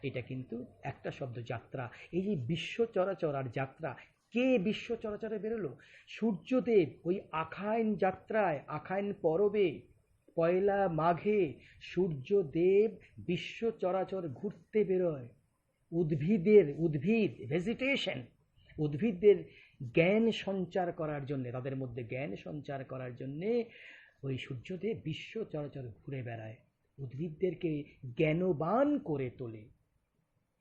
এটা কিন্তু একটা শব্দ যাত্রা। এই যে বিশ্ব চরাচর আর যাত্রা, কে বিশ্ব চরাচরে বেরোলো? সূর্যদেব ওই আখাইন যাত্রায়, আখাইন পরবে, পয়লা মাঘে সূর্যদেব বিশ্ব চরাচর ঘুরতে বেরোয়। উদ্ভিদ ভেজিটেশন, উদ্ভিদদের জ্ঞান সঞ্চার করার জন্যে, তাদের মধ্যে জ্ঞান সঞ্চার করার জন্যে ওই সূর্যদেব বিশ্ব চরাচর ঘুরে বেড়ায়, উদ্ভিদদেরকে জ্ঞানবান করে তোলে।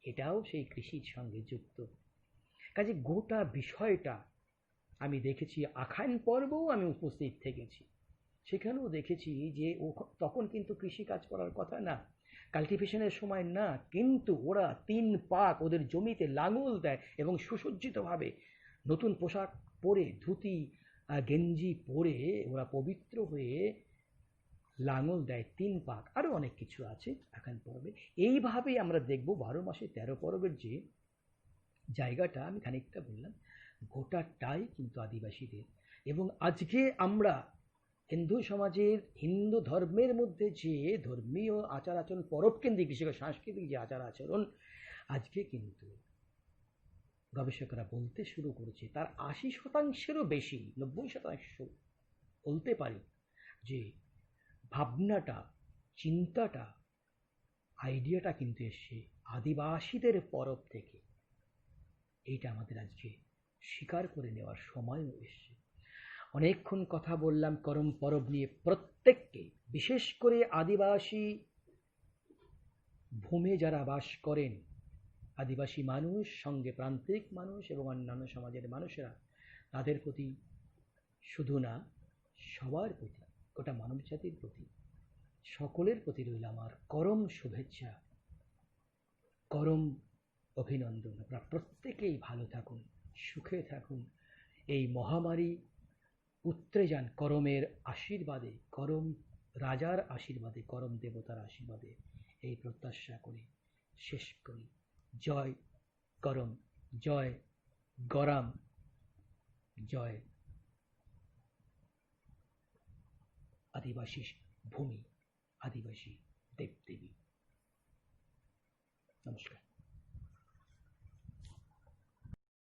এটাও সেই কৃষির সঙ্গে যুক্ত। কাজে গোটা বিষয়টা আমি দেখেছি, আখাইন পর্বেও আমি উপস্থিত থেকেছি, সেখানেও দেখেছি যে তখন কিন্তু কৃষি কাজ করার কথা না, কাল্টিভেশনের সময় না, কিন্তু ওরা 3 পাক ওদের জমিতে লাঙল দেয় এবং সুসজ্জিতভাবে নতুন পোশাক পরে, ধুতি গেঞ্জি পরে ওরা পবিত্র হয়ে লাঙল দেয় 3 পাক। আরও অনেক কিছু আছে এখন পর্বে। এইভাবেই আমরা দেখব 12 মাসে 13 পর্বের যে জায়গাটা আমি খানিকটা বললাম, গোটাটাই কিন্তু আদিবাসীদের। এবং আজকে আমরা হিন্দু সমাজের, হিন্দু ধর্মের মধ্যে যে ধর্মীয় আচার আচরণ, পরব কেন্দ্রিক, বিশেষ করে সাংস্কৃতিক যে আচার আচরণ, আজকে কিন্তু গবেষকরা বলতে শুরু করেছে তার 80%-এরও বেশি, 90% বলতে পারি যে ভাবনাটা, চিন্তাটা, আইডিয়াটা কিন্তু এসছে আদিবাসীদের পরব থেকে। এইটা আমাদের আজকে স্বীকার করে নেওয়ার সময়ও এসছে। অনেকক্ষণ কথা বললাম করম পরব নিয়ে। প্রত্যেককে, বিশেষ করে আদিবাসী ভূমে যারা বাস করেন, আদিবাসী মানুষ, সঙ্গে প্রান্তিক মানুষ এবং অন্যান্য সমাজের মানুষেরা, তাদের প্রতি শুধু না, সবার প্রতি, গোটা মানব জাতির প্রতি, সকলের প্রতি রইল আমার করম শুভেচ্ছা, করম অভিনন্দন। আপনারা প্রত্যেকেই ভালো থাকুন, সুখে থাকুন, এই মহামারী উতরে যান করমের আশীর্বাদে, করম রাজার আশীর্বাদে, করম দেবতার আশীর্বাদে, এই প্রত্যাশা করে শেষ করি। জয় করম, জয় গরাম, জয় আদিবাসী ভূমি, আদিবাসী দেবদেবী। নমস্কার।